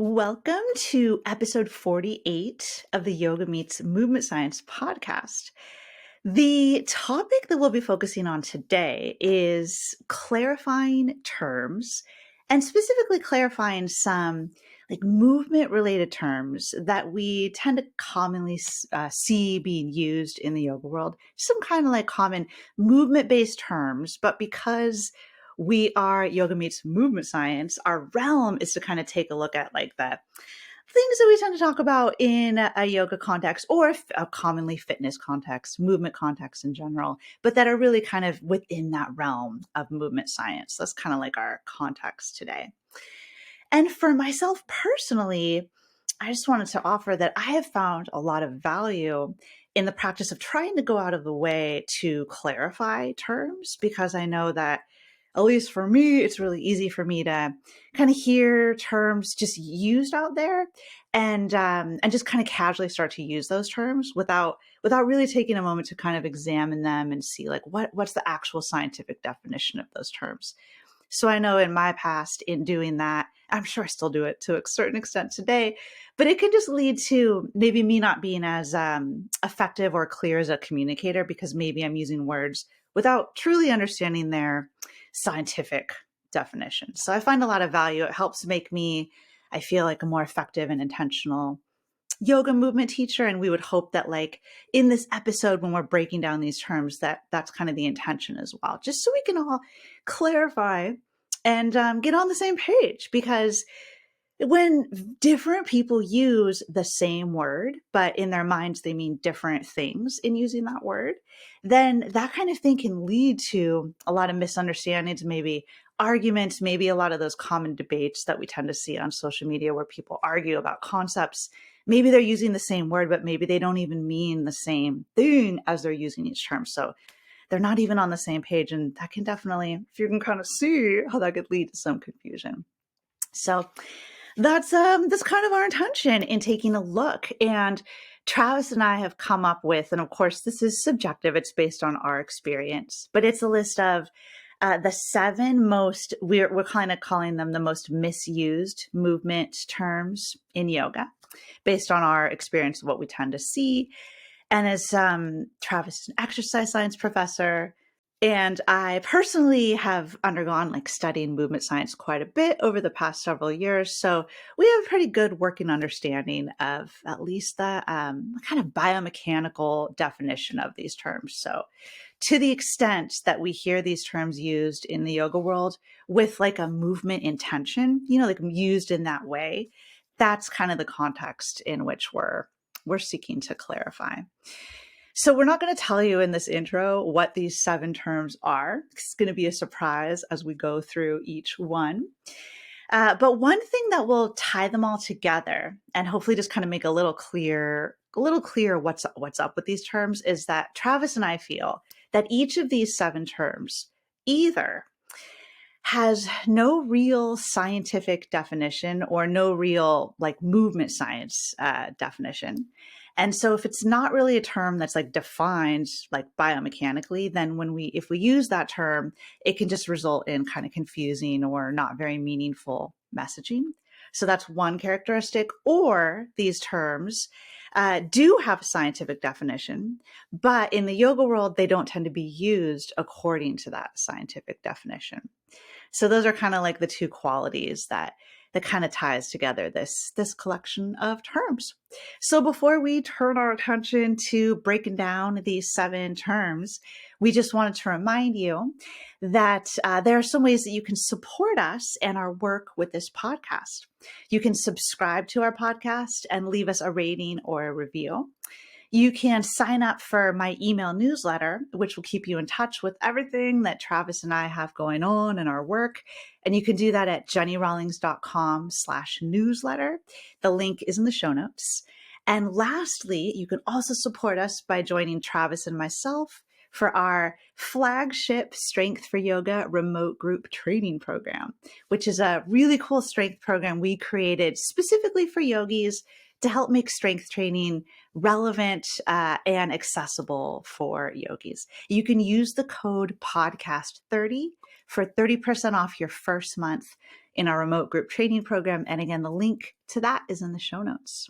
Welcome to episode 48 of the Yoga Meets Movement Science podcast. The topic that we'll be focusing on today is clarifying terms and specifically clarifying some movement related terms that we tend to commonly see being used in the yoga world. Some kind of common movement based terms, but because we are yoga meets movement science, our realm is to kind of take a look at the things that we tend to talk about in a yoga context or a commonly fitness context, movement context in general, but that are really kind of within that realm of movement science. That's kind of like our context today. And for myself personally, I just wanted to offer that I have found a lot of value in the practice of trying to go out of the way to clarify terms, because I know that, at least for me, it's really easy for me to kind of hear terms just used out there and just kind of casually start to use those terms without really taking a moment to kind of examine them and see what's the actual scientific definition of those terms. So I know in my past in doing that, I'm sure I still do it to a certain extent today, but it can just lead to maybe me not being as effective or clear as a communicator because maybe I'm using words without truly understanding their scientific definition. So I find a lot of value. It helps make me, I feel like, a more effective and intentional yoga movement teacher. And we would hope that in this episode, when we're breaking down these terms, that's kind of the intention as well, just so we can all clarify and get on the same page. Because when different people use the same word, but in their minds, they mean different things in using that word, then that kind of thing can lead to a lot of misunderstandings, maybe arguments, maybe a lot of those common debates that we tend to see on social media where people argue about concepts. Maybe they're using the same word, but maybe they don't even mean the same thing as they're using each term. So they're not even on the same page. And that can definitely, if you can kind of see how that could lead to some confusion. So that's kind of our intention in taking a look. And Travis and I have come up with, and of course this is subjective, it's based on our experience, but it's a list of the 7 most, we're kind of calling them the most misused movement terms in yoga based on our experience of what we tend to see. And as Travis is an exercise science professor, and I personally have undergone studying movement science quite a bit over the past several years. So we have a pretty good working understanding of at least the kind of biomechanical definition of these terms. So to the extent that we hear these terms used in the yoga world with a movement intention, used in that way, that's kind of the context in which we're seeking to clarify. So we're not going to tell you in this intro what these 7 terms are. It's going to be a surprise as we go through each one. But one thing that will tie them all together and hopefully just kind of make a little clear what's up with these terms is that Travis and I feel that each of these 7 terms either has no real scientific definition or no real movement science definition. And so if it's not really a term that's defined biomechanically, then if we use that term, it can just result in kind of confusing or not very meaningful messaging. So that's one characteristic. Or these terms do have a scientific definition, but in the yoga world, they don't tend to be used according to that scientific definition. So those are kind of the 2 qualities that kind of ties together this collection of terms. So before we turn our attention to breaking down these 7 terms, we just wanted to remind you that there are some ways that you can support us and our work with this podcast. You can subscribe to our podcast and leave us a rating or a review. You can sign up for my email newsletter, which will keep you in touch with everything that Travis and I have going on in our work. And you can do that at jennirawlings.com/newsletter. The link is in the show notes. And lastly, you can also support us by joining Travis and myself for our flagship Strength for Yoga remote group training program, which is a really cool strength program we created specifically for yogis to help make strength training relevant and accessible for yogis. You can use the code podcast30 for 30% off your first month. in our remote group training program. And again, the link to that is in the show notes.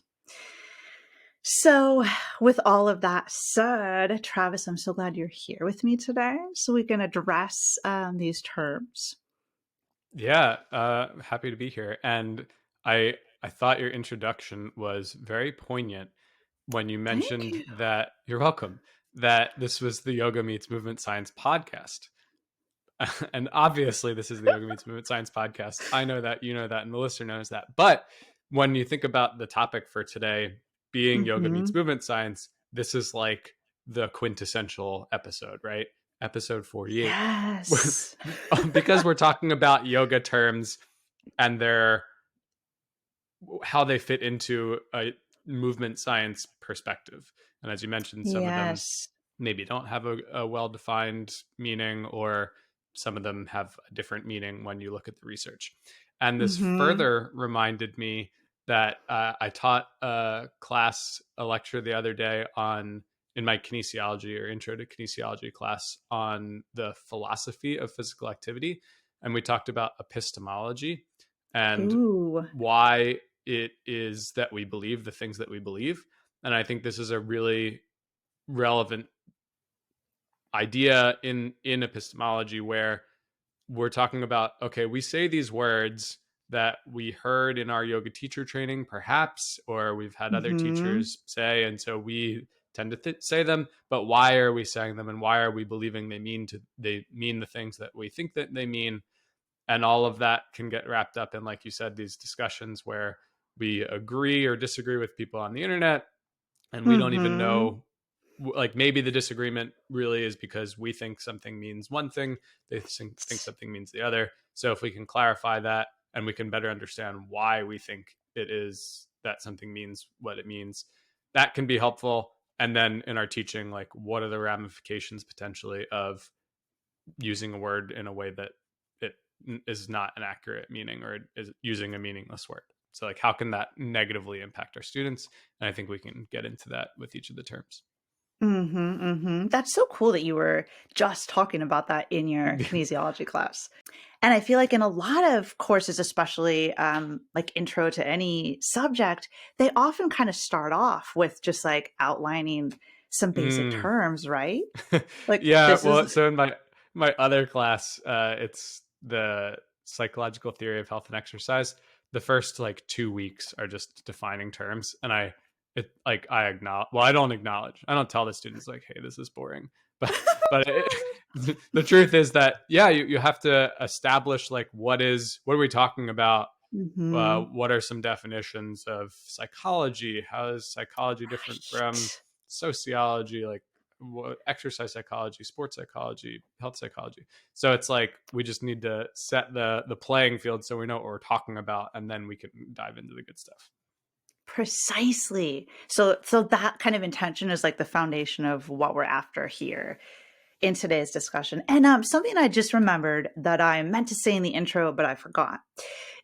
So with all of that said, Travis, I'm so glad you're here with me today so we can address these terms. Yeah, happy to be here. And I thought your introduction was very poignant when you Thank mentioned you. that you're welcome, that this was the Yoga Meets Movement Science podcast. And obviously this is the Yoga Meets Movement Science podcast. I know that, you know that, and the listener knows that. But when you think about the topic for today being Yoga Meets Movement Science, this is like the quintessential episode, right? Episode 48. Yes. Because we're talking about yoga terms and their how they fit into a movement science perspective. And as you mentioned, some of them Yes. maybe don't have a well-defined meaning, or some of them have a different meaning when you look at the research. And this Mm-hmm. further reminded me that I taught a lecture the other day on in my kinesiology or intro to kinesiology class on the philosophy of physical activity. And we talked about epistemology and Ooh. why it is that we believe the things that we believe. And I think this is a really relevant idea in epistemology, where we're talking about, okay, we say these words that we heard in our yoga teacher training perhaps, or we've had other Mm-hmm. teachers say, and so we tend to say them, but why are we saying them, and why are we believing they mean the things that we think that they mean? And all of that can get wrapped up in, like you said, these discussions where we agree or disagree with people on the internet, and we don't even Mm-hmm. know, like, maybe the disagreement really is because we think something means one thing, they think something means the other. So if we can clarify that, and we can better understand why we think it is that something means what it means, that can be helpful. And then in our teaching, like, what are the ramifications potentially of using a word in a way that it is not an accurate meaning, or is using a meaningless word? So, like, how can that negatively impact our students? And I think we can get into that with each of the terms. Mm-hmm. Mm-hmm. That's so cool that you were just talking about that in your kinesiology class. And I feel like in a lot of courses, especially like intro to any subject, they often kind of start off with just like outlining some basic Mm. terms, right? Like Yeah, this is, well, so in my other class, it's the psychological theory of health and exercise. The first like 2 weeks are just defining terms, and I acknowledge. Well, I don't acknowledge. I don't tell the students like, "Hey, this is boring." But the truth is that, yeah, you have to establish, like, what are we talking about? mm-hmm. What are some definitions of psychology? How is psychology different from Right. sociology? Like, what, exercise psychology, sports psychology, health psychology. So it's like we just need to set the playing field so we know what we're talking about, and then we can dive into the good stuff. Precisely. So that kind of intention is like the foundation of what we're after here in today's discussion. And something I just remembered that I meant to say in the intro, but I forgot,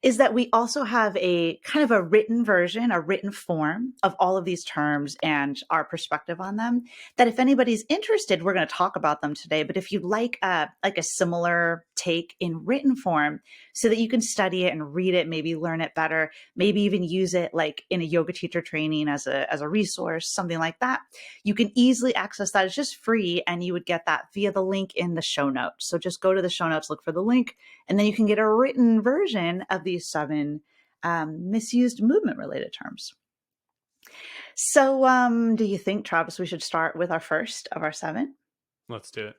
is that we also have a kind of a written version, a written form of all of these terms and our perspective on them. That if anybody's interested, we're going to talk about them today. But if you'd like a similar take in written form, so that you can study it and read it, maybe learn it better, maybe even use it like in a yoga teacher training as a resource, something like that, you can easily access that. It's just free, and you would get that via the link in the show notes. So just go to the show notes, look for the link, and then you can get a written version of these 7 misused movement related terms. So, do you think, Travis, we should start with our first of our 7? Let's do it.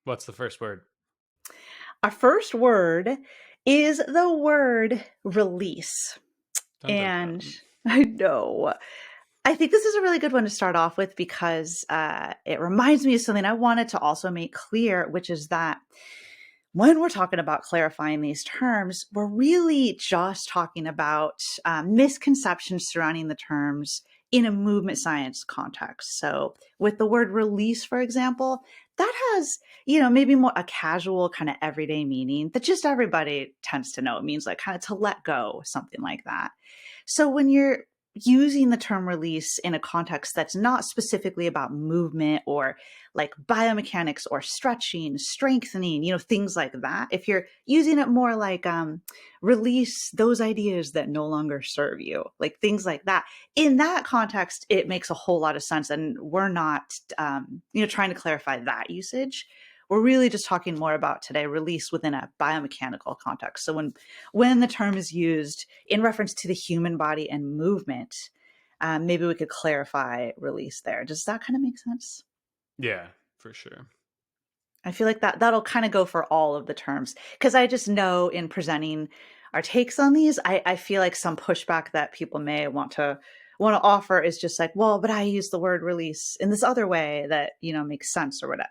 What's the first word? Our first word is the word release. Dun dun And dun. I know, I think this is a really good one to start off with because it reminds me of something I wanted to also make clear, which is that when we're talking about clarifying these terms, we're really just talking about misconceptions surrounding the terms in a movement science context. So, with the word release, for example, that has, maybe more a casual kind of everyday meaning that just everybody tends to know. It means like kind of to let go, something like that. So, when you're using the term release in a context that's not specifically about movement or like biomechanics or stretching, strengthening, things like that. If you're using it more like release those ideas that no longer serve you, like things like that, in that context, it makes a whole lot of sense. And we're not, trying to clarify that usage. We're really just talking more about today release within a biomechanical context. So when the term is used in reference to the human body and movement, maybe we could clarify release there. Does that kind of make sense? Yeah, for sure. I feel like that'll kind of go for all of the terms, because I just know in presenting our takes on these, I feel like some pushback that people may want to offer is just like, well, but I use the word release in this other way that makes sense or whatever,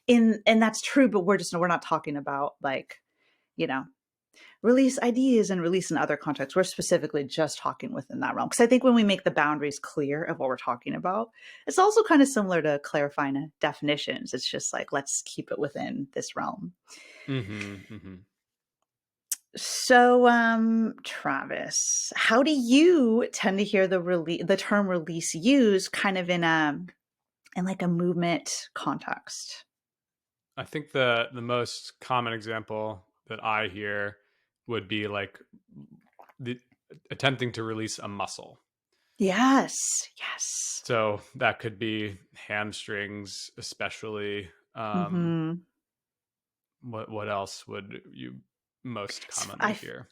and that's true, but we're not talking about like you know release ideas and release in other contexts. We're specifically just talking within that realm. Because I think when we make the boundaries clear of what we're talking about, it's also kind of similar to clarifying definitions. It's just like, let's keep it within this realm. So, Travis, how do you tend to hear the term release used kind of in like a movement context? I think the most common example that I hear would be like the attempting to release a muscle. Yes, yes. So that could be hamstrings, especially. Mm-hmm. What else would you most commonly I hear?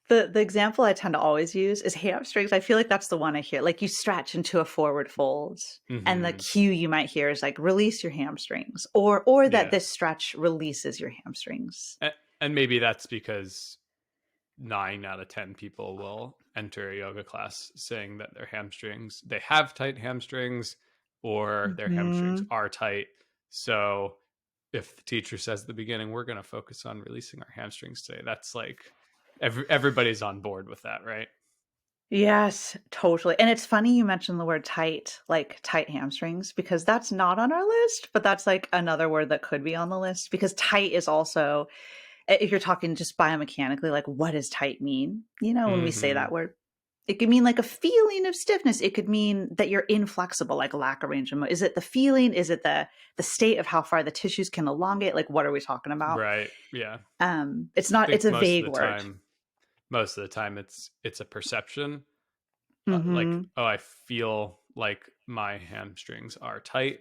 The example I tend to always use is hamstrings. I feel like that's the one I hear. Like you stretch into a forward fold, and the Mm-hmm. cue you might hear is like release your hamstrings, or that Yeah, this stretch releases your hamstrings. and maybe that's because 9 out of 10 people will enter a yoga class saying that their hamstrings, they have tight hamstrings, or their hamstrings Hmm. are tight. So if the teacher says at the beginning, we're going to focus on releasing our hamstrings today, that's like everybody's on board with that, right? Yes, totally. And it's funny you mentioned the word tight, like tight hamstrings, because that's not on our list, but that's like another word that could be on the list, because tight is also, if you're talking just biomechanically, like what does tight mean? When we say Mm-hmm. that word, it could mean like a feeling of stiffness. It could mean that you're inflexible, like lack of range of motion. Is it the feeling? Is it the state of how far the tissues can elongate? Like, what are we talking about? Right. Yeah. It's I not, it's think a vague word. most of the time it's a perception, like, Hmm. oh, I feel like my hamstrings are tight,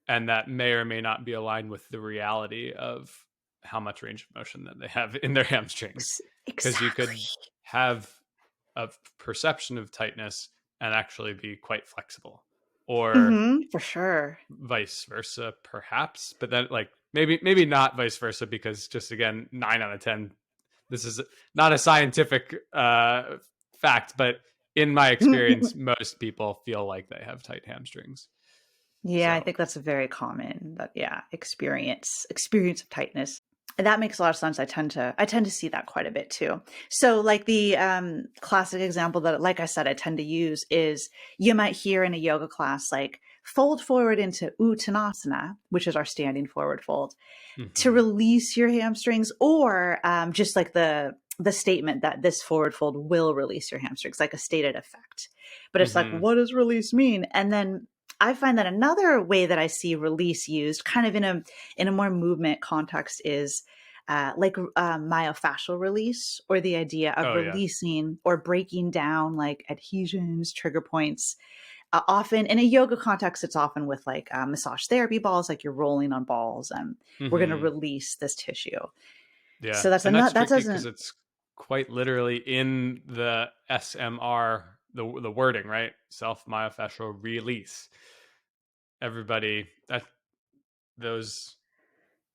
and that may or may not be aligned with the reality of how much range of motion that they have in their hamstrings, because you Exactly. could have a perception of tightness and actually be quite flexible, or For sure. vice versa perhaps, but then like maybe not vice versa, because just again 9 out of 10, this is not a scientific fact, but in my experience most people feel like they have tight hamstrings. Yeah, I So think that's a very common, but yeah, experience of tightness. And that makes a lot of sense. I tend to see that quite a bit too. So like the classic example that, like I said, I tend to use is you might hear in a yoga class like fold forward into Uttanasana, which is our standing forward fold, to mhm. release your hamstrings, or just like the statement that this forward fold will release your hamstrings, like a stated effect. But it's like, Mhm. what does release mean? And then I find that another way that I see release used, kind of in a more movement context, is like myofascial release, or the idea of Oh yeah. releasing or breaking down like adhesions, trigger points. Often in a yoga context, it's often with like massage therapy balls, like you're rolling on balls, and we're going to Mhm. release this tissue. Yeah, So that's and that's another, that tricky because doesn't it's quite literally in the SMR, the wording, right? Self myofascial release. Everybody, those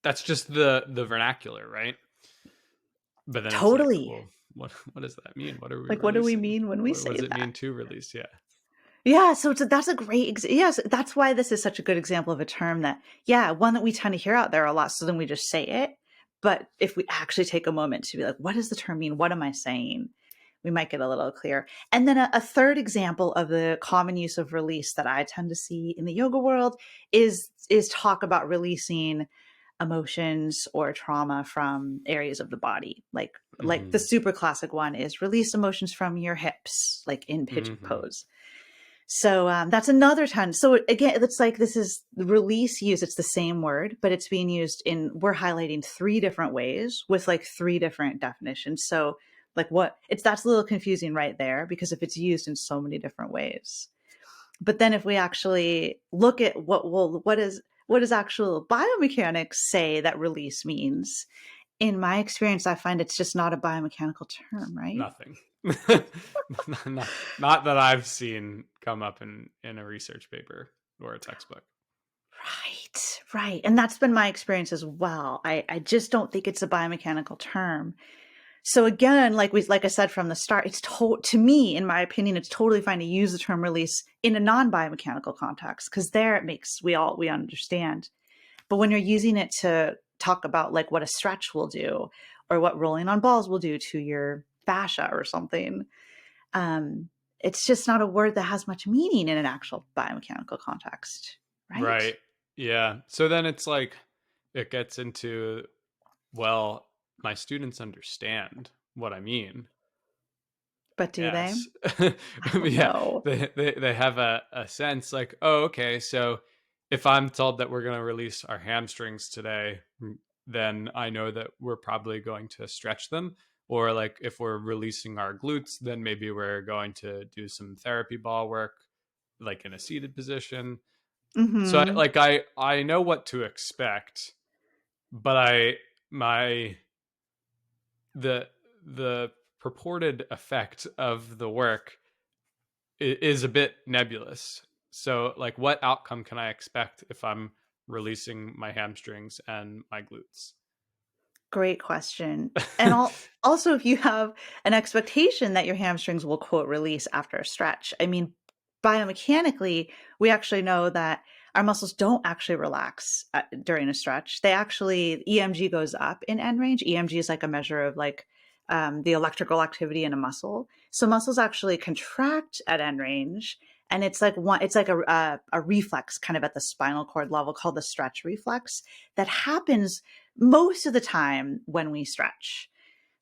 that's just the vernacular, right? But then it's like, totally, well, what does that mean? What are we like, what do we releasing? mean when we What say does it that? mean to release? Yeah. Yeah, so that's a great yes, that's why this is such a good example of a term that, yeah, one that we tend to hear out there a lot, so then we just say it. But if we actually take a moment to be like, what does the term mean? What am I saying? We might get a little clearer. And then a third example of the common use of release that I tend to see in the yoga world is talk about releasing emotions or trauma from areas of the body, like Like the super classic one is release emotions from your hips, like in pigeon pose. So that's another ton. So again, it's like this is the release use. It's the same word, but it's being used in, we're highlighting 3 different ways with like 3 different definitions. So like that's a little confusing right there, because if it's used in so many different ways. But then if we actually look at what does actual biomechanics say that release means? In my experience, I find it's just not a biomechanical term, right? Nothing. not that I've seen come up in a research paper or a textbook. Right. And that's been my experience as well. I just don't think it's a biomechanical term. So again, like I said from the start, to me, in my opinion, it's totally fine to use the term release in a non-biomechanical context, because there we understand. But when you're using it to talk about like what a stretch will do or what rolling on balls will do to your fascia or something, it's just not a word that has much meaning in an actual biomechanical context, right? Right. Yeah. So then it's like it gets into, well, my students understand what I mean. But do they? Yes. I don't Yeah. know. They have a sense like, oh, okay, so if I'm told that we're going to release our hamstrings today, then I know that we're probably going to stretch them. Or like if we're releasing our glutes, then maybe we're going to do some therapy ball work, like in a seated position. So Mm-hmm. I know what to expect, but my the the purported effect of the work is a bit nebulous. So like what outcome can I expect if I'm releasing my hamstrings and my glutes? Great question. And also, if you have an expectation that your hamstrings will quote release after a stretch, I mean, biomechanically, we actually know that our muscles don't actually relax during a stretch. They actually, EMG goes up in end range. EMG is like a measure of like the electrical activity in a muscle. So muscles actually contract at end range. And it's like a reflex kind of at the spinal cord level called the stretch reflex that happens most of the time when we stretch.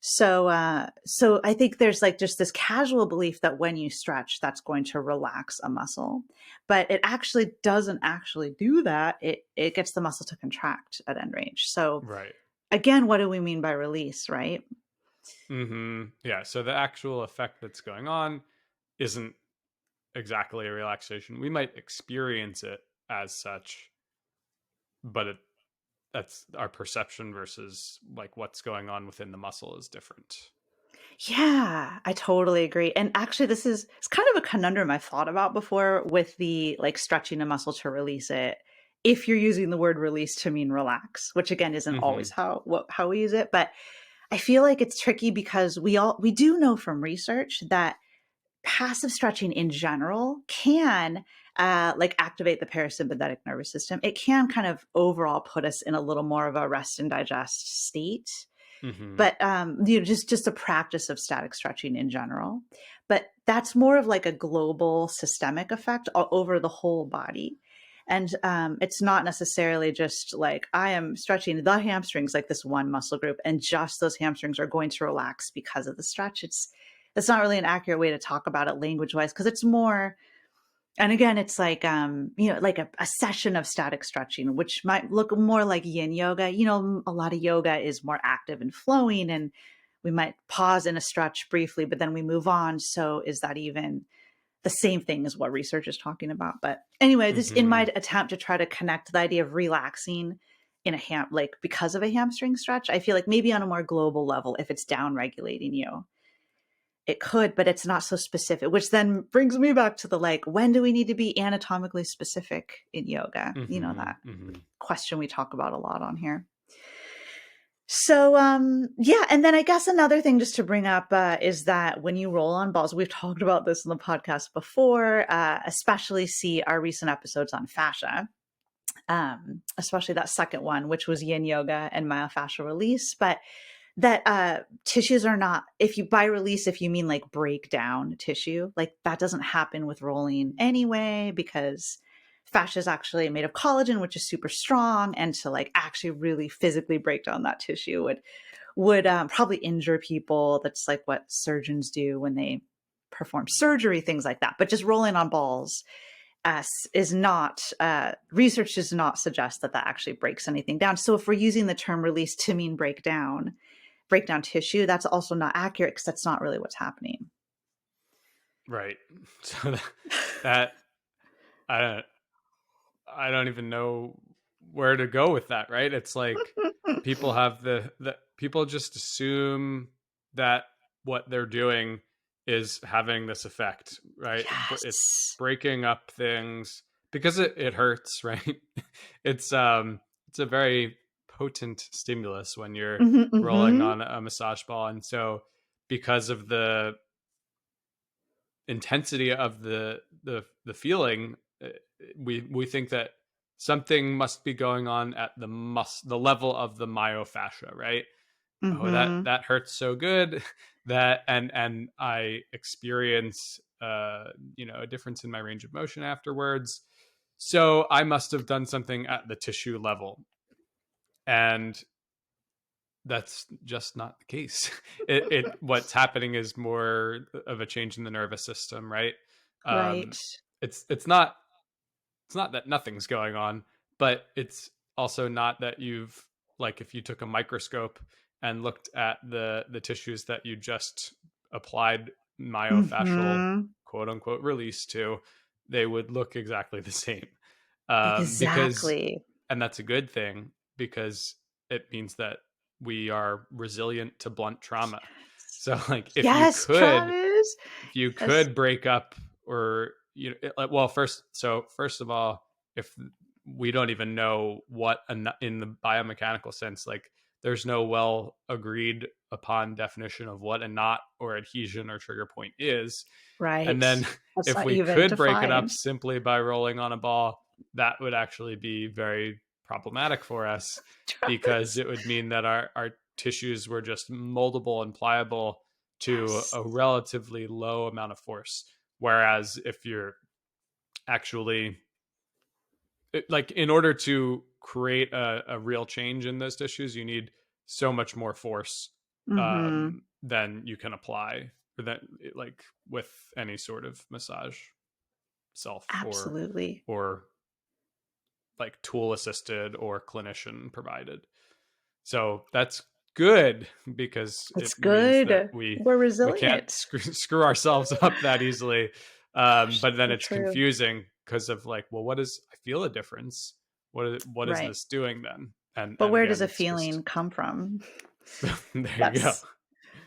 So I think there's like just this casual belief that when you stretch, that's going to relax a muscle, but it actually doesn't actually do that. It gets the muscle to contract at end range. So Right. again, what do we mean by release, right? Yeah. So the actual effect that's going on isn't exactly a relaxation. We might experience it as such, but that's our perception versus like what's going on within the muscle is different. Yeah, I totally agree. And actually, it's kind of a conundrum I've thought about before with the like stretching a muscle to release it. If you're using the word release to mean relax, which again isn't always how we use it, but I feel like it's tricky because we do know from research that passive stretching in general can like activate the parasympathetic nervous system. It can kind of overall put us in a little more of a rest and digest state. Mm-hmm. But just a practice of static stretching in general. But that's more of like a global systemic effect over the whole body. And it's not necessarily just like I am stretching the hamstrings, like this one muscle group, and just those hamstrings are going to relax because of the stretch. That's not really an accurate way to talk about it language wise, because it's more, and again, it's like, like a session of static stretching, which might look more like yin yoga. A lot of yoga is more active and flowing, and we might pause in a stretch briefly, but then we move on. So is that even the same thing as what research is talking about? But anyway, this in my attempt to try to connect the idea of relaxing in like because of a hamstring stretch, I feel like maybe on a more global level, if it's down regulating you, it could, but it's not so specific, which then brings me back to the like, when do we need to be anatomically specific in yoga? That question we talk about a lot on here. So, yeah. And then I guess another thing just to bring up is that when you roll on balls, we've talked about this in the podcast before, especially see our recent episodes on fascia, especially that second one, which was yin yoga and myofascial release. But that tissues are not, if you by release, if you mean like break down tissue, like that doesn't happen with rolling anyway, because fascia is actually made of collagen, which is super strong. And to like actually really physically break down that tissue would probably injure people. That's like what surgeons do when they perform surgery, things like that. But just rolling on balls is not, research does not suggest that that actually breaks anything down. So if we're using the term release to mean break down tissue, that's also not accurate because that's not really what's happening. Right. So that I don't I don't even know where to go with that, right? It's like people have the people just assume that what they're doing is having this effect, right? It's Yes. breaking up things because it hurts, right? It's a very potent stimulus when you're Hmm, rolling hmm. on a massage ball. And so because of the intensity of the feeling, we think that something must be going on at the level of the myofascia, right? Oh, Hmm. that hurts so good that and I experience a difference in my range of motion afterwards. So I must have done something at the tissue level, and that's just not the case. It what's happening is more of a change in the nervous system, right? Right. Um, it's not that nothing's going on, but it's also not that you've, like, if you took a microscope and looked at the tissues that you just applied myofascial Hmm. quote unquote release to, they would look exactly the same. Because Exactly. and that's a good thing because it means that we are resilient to blunt trauma. So like Yes, Travis. if you Yes. could break up, or well, first of all, if we don't even know what in the biomechanical sense, like there's no well agreed upon definition of what a knot or adhesion or trigger point is. And Right. then That's if not we even could break it up defined. simply by rolling on a ball, that would actually be very problematic for us, because Travis. it would mean that our tissues were just moldable and pliable to Yes. a relatively low amount of force. Whereas if you're actually, like, in order to create a real change in those tissues, you need so much more force Hmm. than you can apply, or that, like, with any sort of massage self Absolutely. or like tool assisted or clinician provided. So that's good because It's it means that good. We're we can't resilient. screw ourselves up that easily. Gosh, But then so it's true. confusing because of, like, well, I feel a difference. What is Right. this doing then? But And where does again, a it's just feeling come from? there you go. That's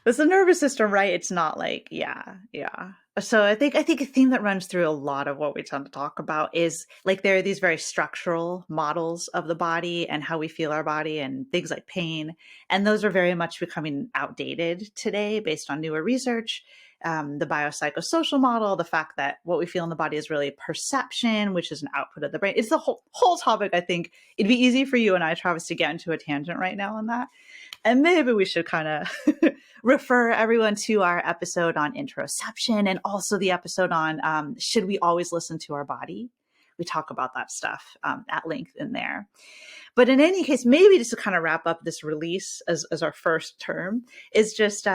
It's the nervous system, right? It's not like, yeah, yeah. So I think a theme that runs through a lot of what we tend to talk about is like there are these very structural models of the body and how we feel our body and things like pain. And those are very much becoming outdated today based on newer research. The biopsychosocial model, the fact that what we feel in the body is really perception, which is an output of the brain. It's the whole topic. I think it'd be easy for you and I, Travis, to get into a tangent right now on that. And maybe we should kind of refer everyone to our episode on interoception and also the episode on should we always listen to our body? We talk about that stuff at length in there. But in any case, maybe just to kind of wrap up this release as our first term is just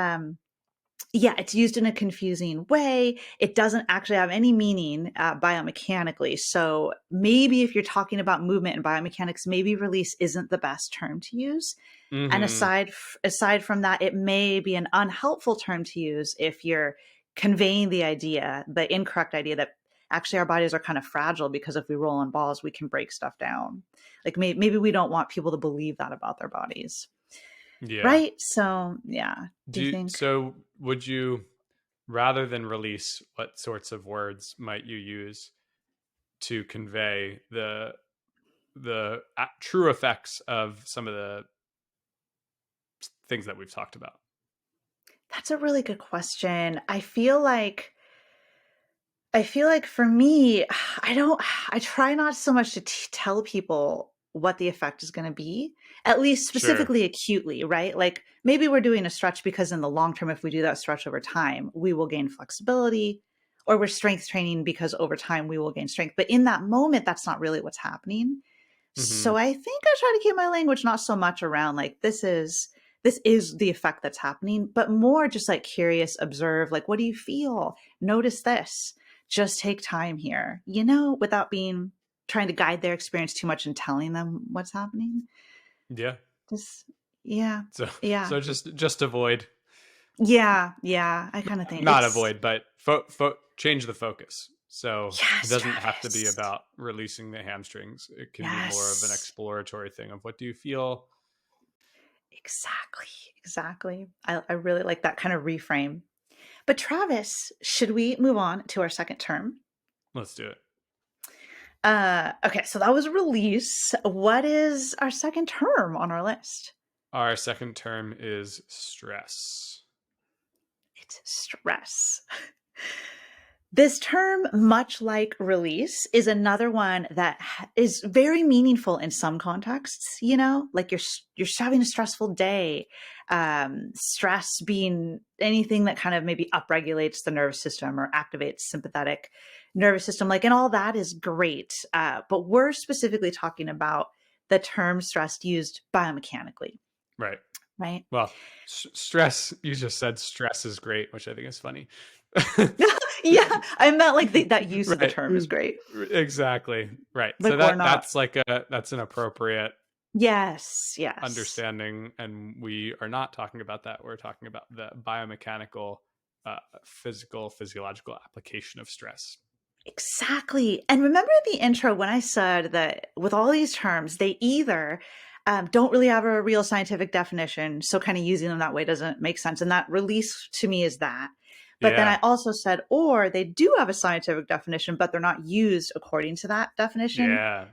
yeah, it's used in a confusing way. It doesn't actually have any meaning biomechanically. So maybe if you're talking about movement and biomechanics, maybe release isn't the best term to use. And Hmm. aside from that, it may be an unhelpful term to use if you're conveying the incorrect idea that actually our bodies are kind of fragile because if we roll on balls, we can break stuff down. Like maybe we don't want people to believe that about their bodies, Yeah. right? So yeah, do you think? Would you, rather than release, what sorts of words might you use to convey the true effects of some of the things that we've talked about? That's a really good question. I feel like for me, I try not so much to tell people what the effect is going to be, at least Sure. specifically acutely, right? Like maybe we're doing a stretch because in the long term, if we do that stretch over time, we will gain flexibility, or we're strength training because over time we will gain strength. But in that moment, that's not really what's happening. Hmm. So I think I try to keep my language not so much around like this is the effect that's happening, but more just like curious, observe, like, what do you feel? Notice this. Just take time here, without being trying to guide their experience too much and telling them what's happening. Yeah. Just, yeah, So yeah, so just avoid, yeah, yeah. I kind of think not it's, avoid, but change the focus. So it yes, doesn't have to be Travis. about releasing the hamstrings. It can be more of an Yes, exploratory thing of what do you feel? exactly, exactly. I really like that kind of reframe. But Travis, should we move on to our second term? Let's do it. Okay, so that was release. What is our second term on our list? Our second term is stress. It's stress. This term, much like release, is another one that is very meaningful in some contexts. Like you're having a stressful day. Stress being anything that kind of maybe upregulates the nervous system or activates sympathetic nervous system, like, and all that is great. But we're specifically talking about the term stress used biomechanically, Right. right? Well, stress, you just said stress is great, which I think is funny. Yeah, I meant like that use of the Right. term is great. Exactly. Right. So Like we're not. that's an appropriate Yes, yes. understanding, and we are not talking about that. We're talking about the biomechanical, physiological application of stress. Exactly. And remember the intro when I said that with all these terms, they either don't really have a real scientific definition. So kind of using them that way doesn't make sense. And that release to me is that. But then Yeah. I also said, or they do have a scientific definition, but they're not used according to that definition. Yeah.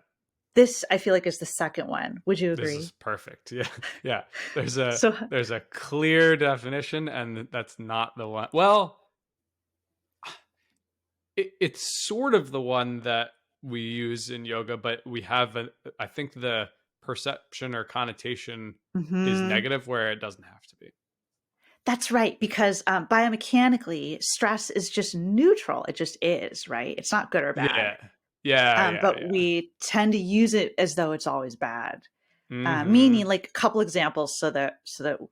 This, I feel like, is the second one. Would you This is agree? perfect. Yeah. Yeah. There's a So, there's a clear definition, and that's not the one. Well, it's sort of the one that we use in yoga, but I think the perception or connotation is mhm. negative where it doesn't have to be. That's right, because biomechanically, stress is just neutral. It just is, right? It's not good or bad. Yeah. Yeah. Yeah. But Yeah. we tend to use it as though it's always bad. Mm-hmm. Meaning, like a couple examples, so that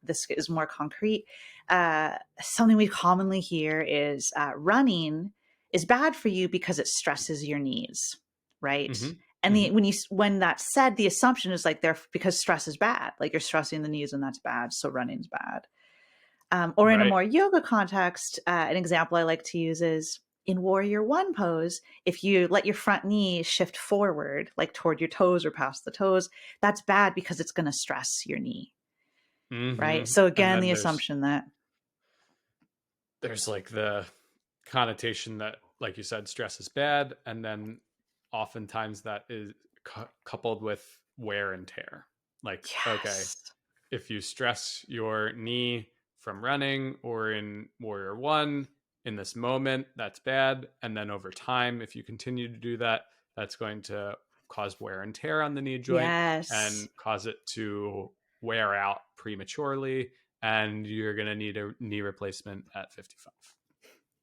this is more concrete. Something we commonly hear is running is bad for you because it stresses your knees, right? Mm-hmm. And Mm-hmm. when that's said, the assumption is like they're because stress is bad, like you're stressing the knees and that's bad, so running's bad. Or in a Right. more yoga context, an example I like to use is in Warrior One pose. If you let your front knee shift forward, like toward your toes or past the toes, that's bad because it's going to stress your knee, right? Mm-hmm. So And again, then the assumption that, there's like the connotation that, like you said, stress is bad, and then oftentimes that is coupled with wear and tear. Like, okay, yes, if you stress your knee from running or in Warrior One in this moment, that's bad. And then over time, if you continue to do that, that's going to cause wear and tear on the knee joint yes, and cause it to wear out prematurely. And you're going to need a knee replacement at 55.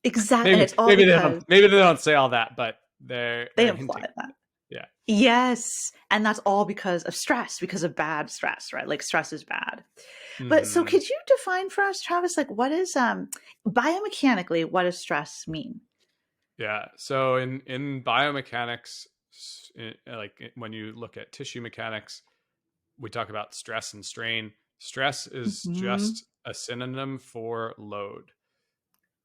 exactly. And Maybe it's all because maybe they don't say all that, but they they're hinting imply at that. it. Yeah. Yes. And that's all because of stress, because of bad stress, right? Like stress is bad. But so Mm-hmm. could you define for us, Travis, like what is biomechanically, what does stress mean? Yeah. So in biomechanics, when you look at tissue mechanics, we talk about stress and strain. Stress is Mhm. just a synonym for load.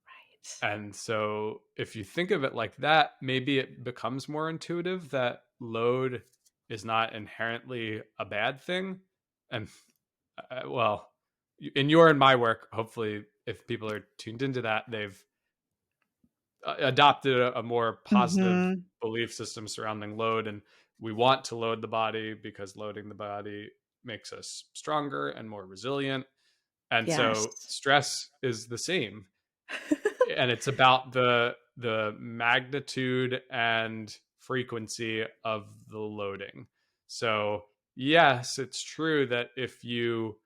Right. And so if you think of it like that, maybe it becomes more intuitive that load is not inherently a bad thing. And well, in your and my work, hopefully, if people are tuned into that, they've adopted a more positive Mhm. belief system surrounding load. And we want to load the body because loading the body makes us stronger and more resilient. And so Yes. stress is the same, and it's about the magnitude and frequency of the loading. So yes, it's true that if you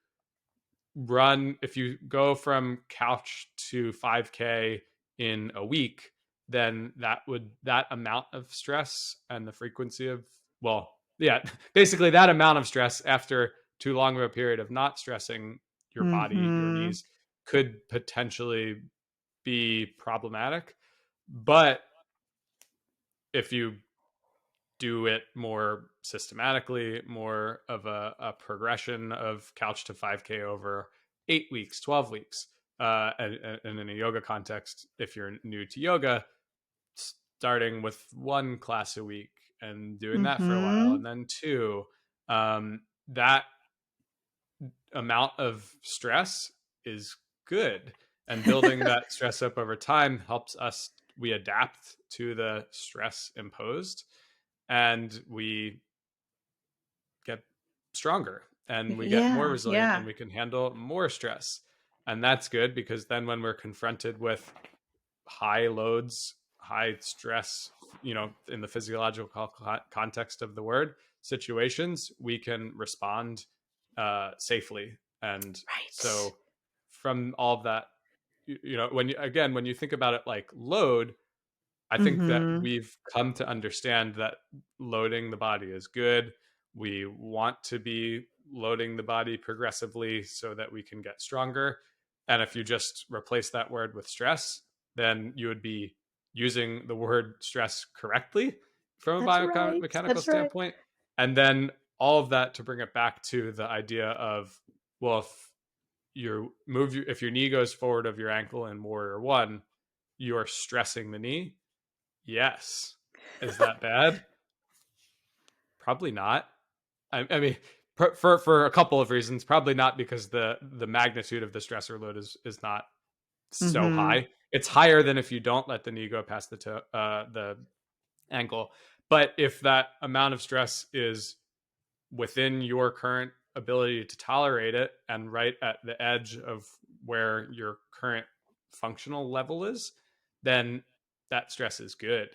go from couch to 5K in a week, then that amount of stress and the frequency of, well, yeah, basically that amount of stress after too long of a period of not stressing your body, your Mm-hmm. knees, could potentially be problematic. But if you do it more systematically, more of a progression of couch to 5K over 8 weeks, 12 weeks. And in a yoga context, if you're new to yoga, starting with one class a week and doing that for a while, Mm-hmm. and then two, that amount of stress is good. And building that stress up over time helps us, we adapt to the stress imposed, and we get stronger and we get more Yeah, resilient yeah. and we can handle more stress. And that's good because then when we're confronted with high loads, high stress, in the physiological context of the word, situations, we can respond safely. And Right. so from all of that, when you think about it like load, I think that Mm-hmm. we've come to understand that loading the body is good. We want to be loading the body progressively so that we can get stronger. And if you just replace that word with stress, then you would be using the word stress correctly from a That's right. biomechanical That's right. standpoint. And then all of that to bring it back to the idea of, well, if your knee goes forward of your ankle in Warrior One, you are stressing the knee. Yes. Is that bad? Probably not. I mean, for a couple of reasons. Probably not because the magnitude of the stressor load is not so Mm-hmm. high. It's higher than if you don't let the knee go past the ankle. But if that amount of stress is within your current ability to tolerate it and right at the edge of where your current functional level is, then that stress is good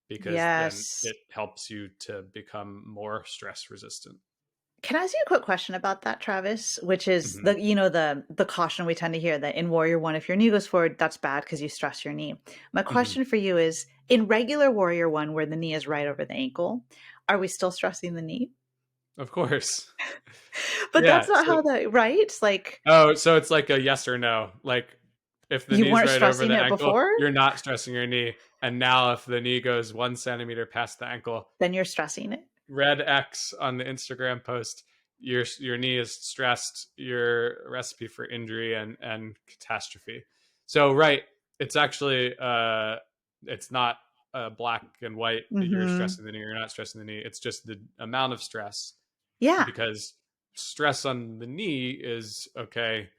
because then Yes. it helps you to become more stress resistant. Can I ask you a quick question about that, Travis? Which is Hmm. the caution we tend to hear that in Warrior One, if your knee goes forward, that's bad because you stress your knee. My Hmm. question for you is, in regular Warrior One, where the knee is right over the ankle, are we still stressing the knee? Of course. But Yeah. that's not how right? Like So it's like a yes or no. Like if the you knee's weren't right over stressing the it ankle, before, you're not stressing your knee. And now if the knee goes 1 centimeter past the ankle, then you're stressing it. red X on the Instagram post, your knee is stressed, your recipe for injury and catastrophe. So right, it's actually it's not black and white that you're Mm-hmm. stressing the knee or you're not stressing the knee. It's just the amount of stress, Yeah. because stress on the knee is okay.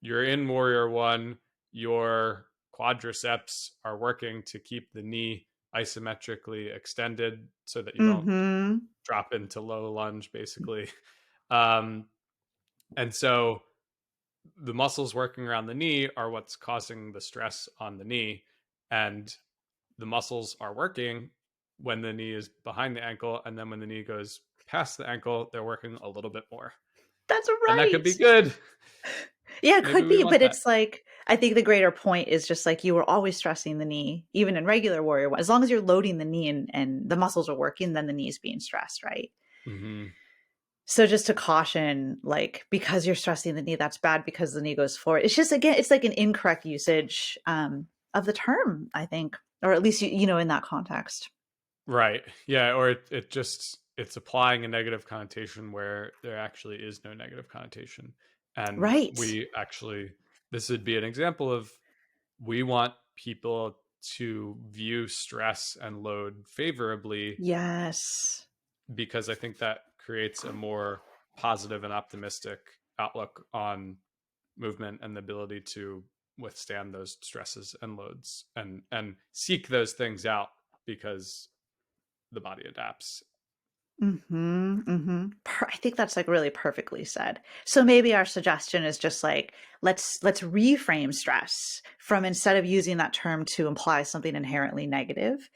You're in Warrior One, your quadriceps are working to keep the knee isometrically extended so that you don't Mm-hmm. drop into low lunge basically. um, and so the muscles working around the knee are what's causing the stress on the knee, and the muscles are working when the knee is behind the ankle, and then when the knee goes past the ankle they're working a little bit more, That's and that could right. be good. Yeah, it Maybe could we be, want but that. it's like I think the greater point is just like you were always stressing the knee, even in regular warrior one. As long as you're loading the knee and the muscles are working, then the knee is being stressed, right? Hmm. So just to caution, like because you're stressing the knee, that's bad because the knee goes forward. It's just again, it's like an incorrect usage of the term, I think, or at least in that context. Right. Yeah. Or it just it's applying a negative connotation where there actually is no negative connotation. And Right. we actually, this would be an example of, we want people to view stress and load favorably, Yes. because I think that creates a more positive and optimistic outlook on movement and the ability to withstand those stresses and loads and seek those things out because the body adapts. Mhm, mhm. I think that's, like, really perfectly said. So maybe our suggestion is just, like, let's reframe stress from instead of using that term to imply something inherently negative.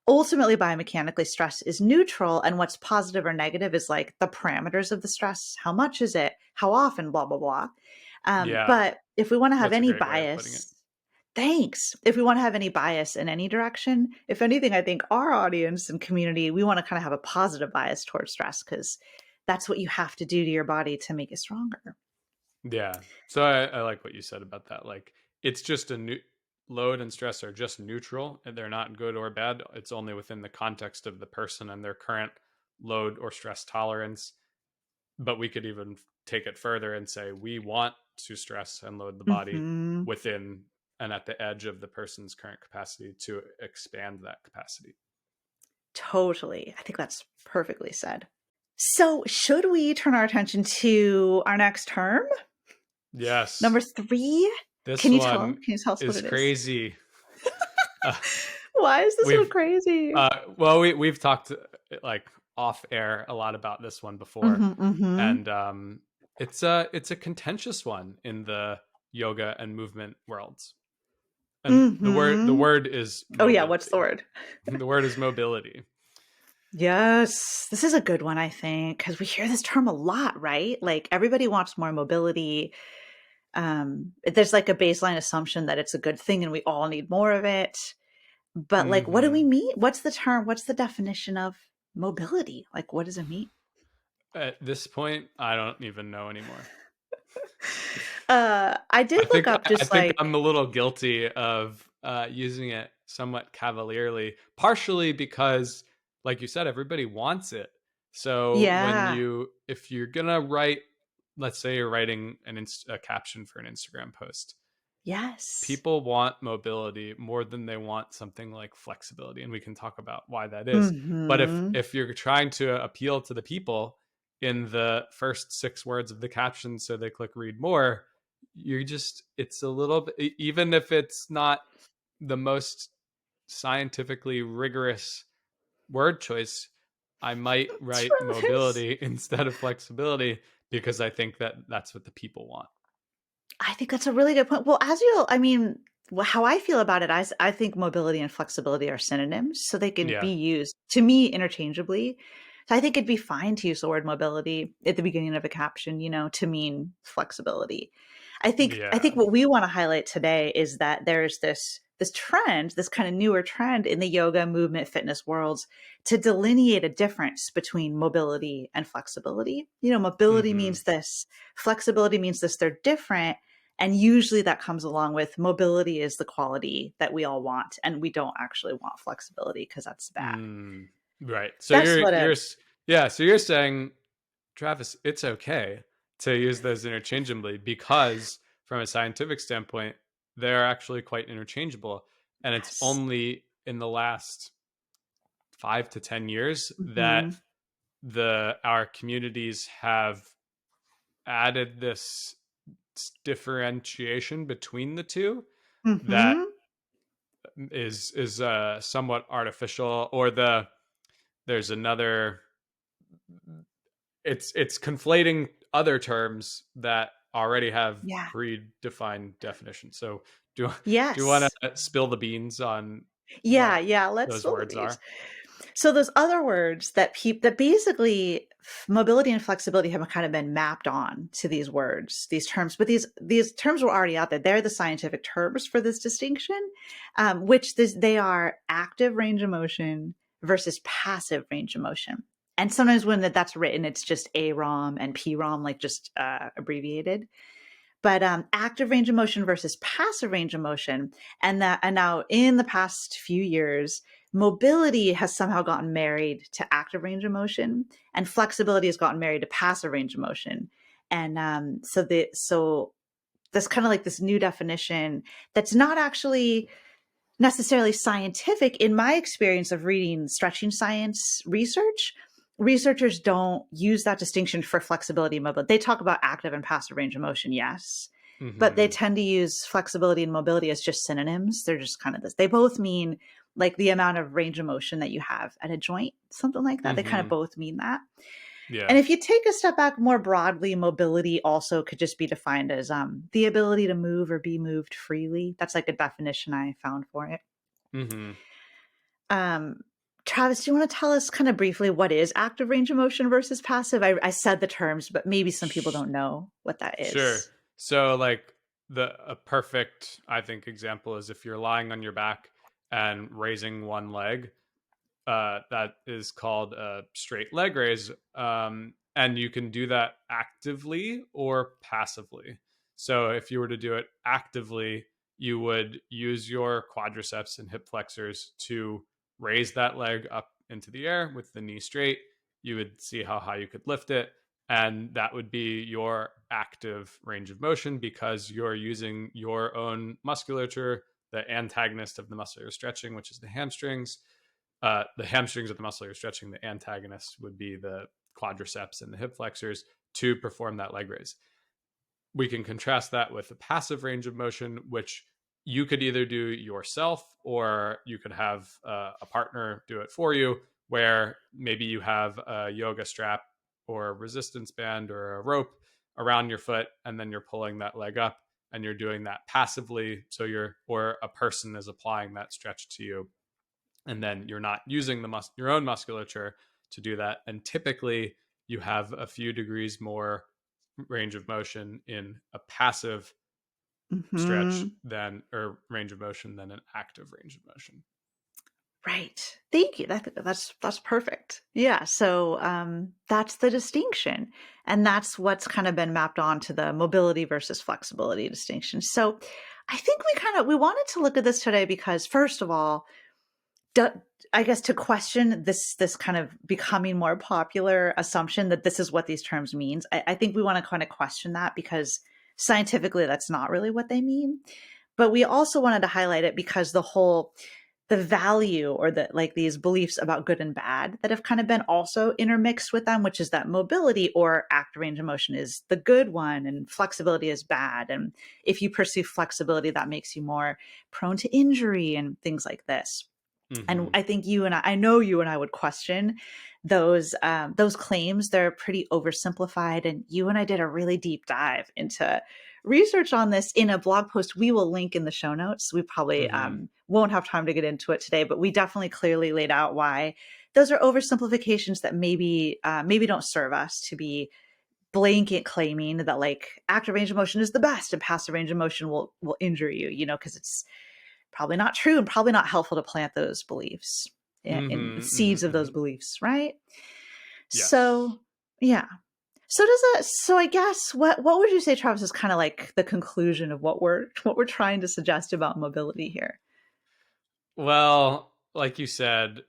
Ultimately, biomechanically, stress is neutral, and what's positive or negative is, like, the parameters of the stress. How much is it? How often? Blah, blah, blah. Yeah, But if we wanna have that's a any great way of putting it. bias Thanks. If we wanna have any bias in any direction, if anything, I think our audience and community, we wanna kinda have a positive bias towards stress because that's what you have to do to your body to make it stronger. Yeah. So I like what you said about that. Like it's just a new load and stress are just neutral and they're not good or bad. It's only within the context of the person and their current load or stress tolerance. But we could even take it further and say we want to stress and load the body Hmm. within and at the edge of the person's current capacity to expand that capacity. Totally. I think that's perfectly said. So, should we turn our attention to our next term? Yes. Number 3? This Can you tell? one Can you tell us what is it is? crazy. Uh, Why is this so we've crazy? well we've talked like off air a lot about this one before, Mhm, mhm. and it's a contentious one in the yoga and movement worlds. And the Mhm. word is Oh, yeah, what's the mobility. word? The word is mobility. Yes, this is a good one, I think, because we hear this term a lot, right? Like, everybody wants more mobility. There's, like, a baseline assumption that it's a good thing and we all need more of it. But, like, what do we Hmm. mean? What's the term? What's the definition of mobility? Like, what does it mean? At this point, I don't even know anymore. I did look up I just, think like I'm a little guilty of using it somewhat cavalierly, partially because, like you said, everybody wants it. So yeah. if you're gonna write, let's say you're writing a caption for an Instagram post, Yes. people want mobility more than they want something like flexibility, and we can talk about why that is. But Mhm. if you're trying to appeal to the people in the first 6 words of the caption so they click read more, you're just it's a little bit, even if it's not the most scientifically rigorous word choice, I might write Travis. mobility instead of flexibility because I think that that's what the people want. I think that's a really good point. Well, as you I mean, how I feel about it, I think mobility and flexibility are synonyms, so they can Yeah. be used, to me, interchangeably. So I think it'd be fine to use the word mobility at the beginning of a caption, to mean flexibility. I think Yeah. what we wanna highlight today is that there's this trend, this kinda newer trend in the yoga, movement, fitness worlds to delineate a difference between mobility and flexibility. Mobility Hmm. means this, flexibility means this, they're different, and usually that comes along with mobility is the quality that we all want, and we don't actually want flexibility because that's bad. Mm, right. So That's what yeah, so you're saying, Travis, it's okay to use those interchangeably because from a scientific standpoint, they're actually quite interchangeable. And it's yes. only in the last 5 to 10 years that Mhm. the our communities have added this differentiation between the two that Mhm. is somewhat artificial, or there's another, it's conflating other terms that already have Yeah. predefined definitions. So do do you want Yes. to spill the beans on Yeah, what yeah, let's those spill the words beans. are? So those other words that basically mobility and flexibility have kind of been mapped on to these words, these terms, but these terms were already out there. They're the scientific terms for this distinction, they are active range of motion versus passive range of motion. And sometimes when that's written, it's just AROM and PROM, like just abbreviated. But active range of motion versus passive range of motion, and now in the past few years, mobility has somehow gotten married to active range of motion, and flexibility has gotten married to passive range of motion. And so that's kind of like this new definition that's not actually necessarily scientific. In my experience of reading stretching science research, researchers don't use that distinction for flexibility and mobility. They talk about active and passive range of motion, yes, but they Hmm. tend to use flexibility and mobility as just synonyms. They're just kind of this. They both mean like the amount of range of motion that you have at a joint, something like that. They kind of Hmm. both mean that. And Yeah. if you take a step back more broadly, mobility also could just be defined as the ability to move or be moved freely. That's like a definition I found for it. Hmm. Um, Travis, do you want to tell us kind of briefly what is active range of motion versus passive? I said the terms, but maybe some people don't know what that Sure. is. So like the a perfect, I think, example is if you're lying on your back and raising one leg, that is called a straight leg raise. And you can do that actively or passively. So if you were to do it actively, you would use your quadriceps and hip flexors to raise that leg up into the air with the knee straight. You would see how high you could lift it. And that would be your active range of motion because you're using your own musculature, the antagonist of the muscle you're stretching, which is the hamstrings. The hamstrings of the muscle you're stretching, the antagonist would be the quadriceps and the hip flexors to perform that leg raise. We can contrast that with a passive range of motion, which you could either do yourself or you could have a partner do it for you, where maybe you have a yoga strap or a resistance band or a rope around your foot, and then you're pulling that leg up and you're doing that passively. So or a person is applying that stretch to you, and then you're not using your own musculature to do that. And typically you have a few degrees more range of motion in a passive stretch Mm-hmm. than or range of motion than an active range of motion. Right. Thank you. That's perfect. Yeah. So that's the distinction, and that's what's kind of been mapped onto the mobility versus flexibility distinction. So I think we wanted to look at this today because, first of all, do, I guess to question this kind of becoming more popular assumption that this is what these terms means. I think we want to kind of question that because scientifically that's not really what they mean. But we also wanted to highlight it because the value or the like these beliefs about good and bad that have kind of been also intermixed with them, which is that mobility or active range of motion is the good one and flexibility is bad. And if you pursue flexibility, that makes you more prone to injury and things like this. And Mm-hmm. I think I know you and I would question those claims. They're pretty oversimplified. And you and I did a really deep dive into research on this in a blog post we will link in the show notes. We probably Mm-hmm. won't have time to get into it today, but we definitely clearly laid out why those are oversimplifications that maybe don't serve us to be blanket claiming that like active range of motion is the best and passive range of motion will injure you, because it's probably not true and probably not helpful to plant those beliefs in the Mm-hmm. seeds Mm-hmm. of those Mm-hmm. beliefs, right? Yes. So, yeah. So I guess what would you say, Travis, is kind of like the conclusion of what we're trying to suggest about mobility here? Well, like you said,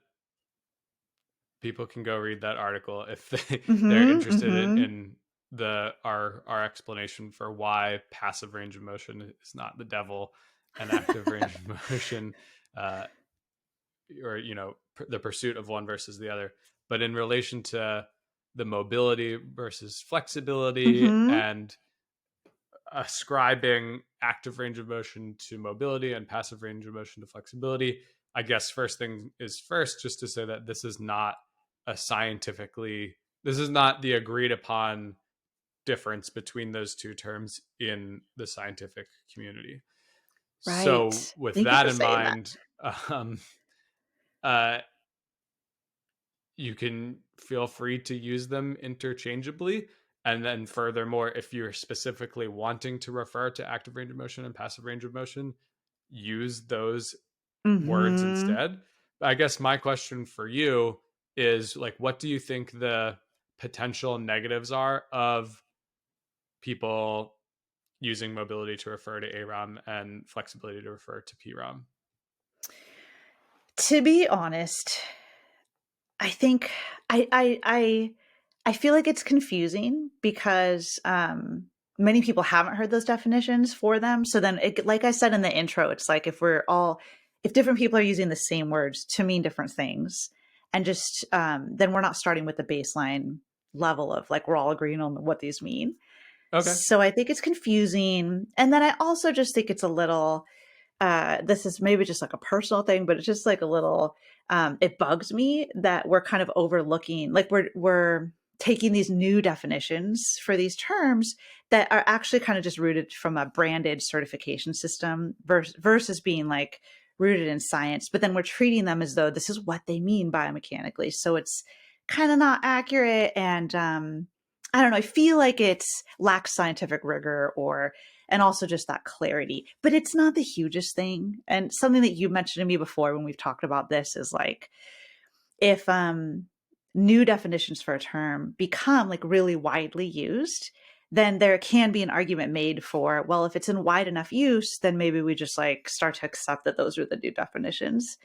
people can go read that article if they're Mhm. interested Mhm. in our explanation for why passive range of motion is not the devil and active range of motion uh, or the pursuit of one versus the other. But in relation to the mobility versus flexibility Mhm. and ascribing active range of motion to mobility and passive range of motion to flexibility, I guess first thing is first, just to say that this is not the agreed upon difference between those two terms in the scientific community. So Right. with Thank you that for in saying that. mind, um, uh, you can feel free to use them interchangeably. And then furthermore, if you're specifically wanting to refer to active range of motion and passive range of motion, use those words Mhm. instead. I guess my question for you is like, what do you think the potential negatives are of people using mobility to refer to AROM and flexibility to refer to PROM? To be honest, I think I feel like it's confusing because many people haven't heard those definitions for them. So then, like I said in the intro, it's like if different people are using the same words to mean different things, and just then we're not starting with the baseline level of like we're all agreeing on what these mean. Okay. So I think it's confusing, and then I also just think it's a little this is maybe just like a personal thing, but it's just like a little it bugs me that we're kind of overlooking, like we're taking these new definitions for these terms that are actually kind of just rooted from a branded certification system versus being like rooted in science, but then we're treating them as though this is what they mean biomechanically. So it's kind of not accurate. And I don't know, I feel like it's lacks scientific rigor or and also just that clarity. But it's not the hugest thing. And something that you mentioned to me before when we've talked about this is like if new definitions for a term become like really widely used, then there can be an argument made for, well, if it's in wide enough use, then maybe we just like start to accept that those are the new definitions.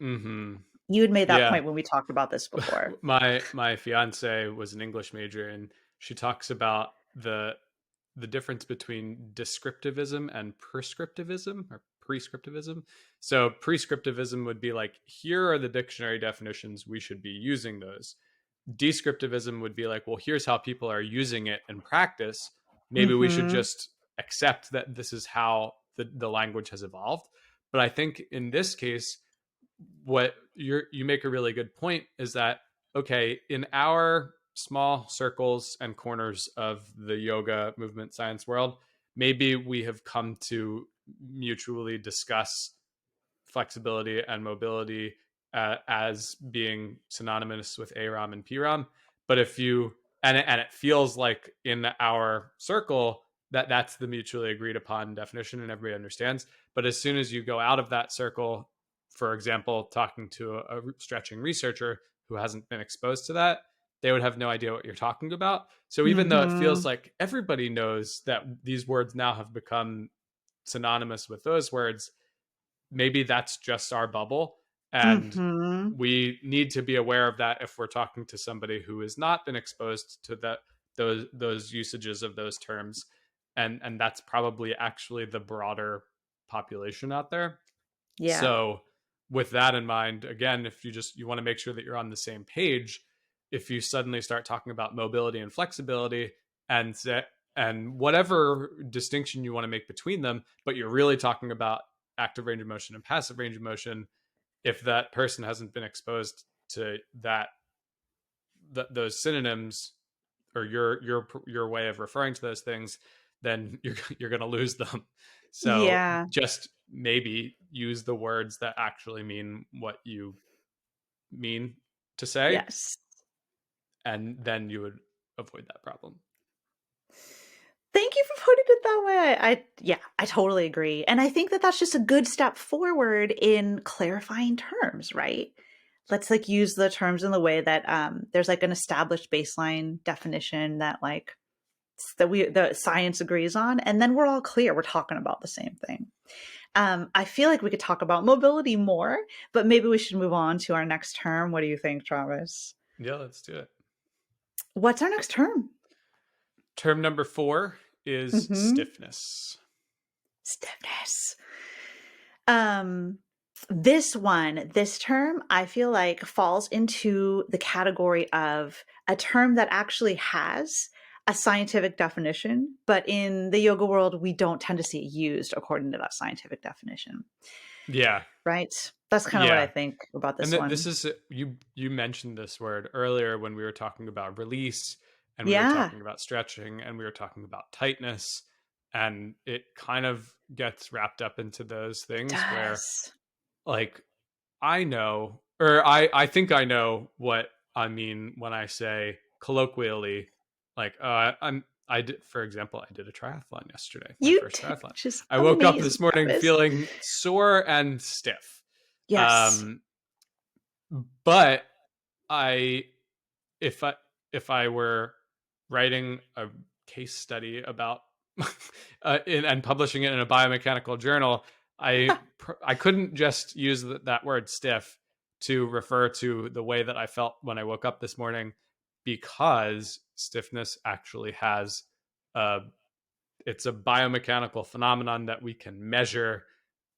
Mm-hmm. You had made that Yeah. point when we talked about this before. My fiance was an English major, and she talks about the difference between descriptivism and prescriptivism or prescriptivism. So prescriptivism would be like, here are the dictionary definitions, we should be using those. Descriptivism would be like, well, here's how people are using it in practice. Maybe we should Mm-hmm. just accept that this is how the language has evolved. But I think in this case, what you make a really good point is that, okay, in our small circles and corners of the yoga movement science world, maybe we have come to mutually discuss flexibility and mobility as being synonymous with AROM and PROM. But if you and it feels like in our circle that that's the mutually agreed upon definition and everybody understands. But as soon as you go out of that circle, for example, talking to a stretching researcher who hasn't been exposed to that, they would have no idea what you're talking about. So even though it feels Mm-hmm. like everybody knows that these words now have become synonymous with those words, maybe that's just our bubble. And Mm-hmm. we need to be aware of that if we're talking to somebody who has not been exposed to those usages of those terms. And that's probably actually the broader population out there. Yeah. So with that in mind, again, if you want to make sure that you're on the same page, if you suddenly start talking about mobility and flexibility and and whatever distinction you want to make between them, but you're really talking about active range of motion and passive range of motion, if that person hasn't been exposed to those synonyms or your way of referring to those things, then you're going to lose them. So Yeah. just maybe use the words that actually mean what you mean to say, Yes. and then you would avoid that problem. Thank you for putting it that way. Yeah, I totally agree. And I think that that's just a good step forward in clarifying terms, right? Let's like use the terms in the way that there's like an established baseline definition that like the science agrees on, and then we're all clear we're talking about the same thing. I feel like we could talk about mobility more, but maybe we should move on to our next term. What do you think, Travis? Yeah, let's do it. What's our next term? Term number 4 is Mm-hmm. stiffness. Stiffness. Um, this term, I feel like falls into the category of a term that actually has a scientific definition, but in the yoga world, we don't tend to see it used according to that scientific definition, Yeah. right? That's kind of what I Yeah. think about And this this one. is you mentioned this word earlier when we were talking about release, and we were Yeah, talking about stretching, and we were talking about tightness, and it kind of gets wrapped up into those it things where, does. like, I think I know what I mean when I say colloquially, like, I did, for example, I did a triathlon yesterday, my You first did, triathlon. which is I woke up amazing, this morning Travis. feeling sore and stiff. Yes. Um, but I if I if I were writing a case study about and publishing it in a biomechanical journal, I couldn't just use that word stiff to refer to the way that I felt when I woke up this morning, because stiffness actually has a it's a biomechanical phenomenon that we can measure.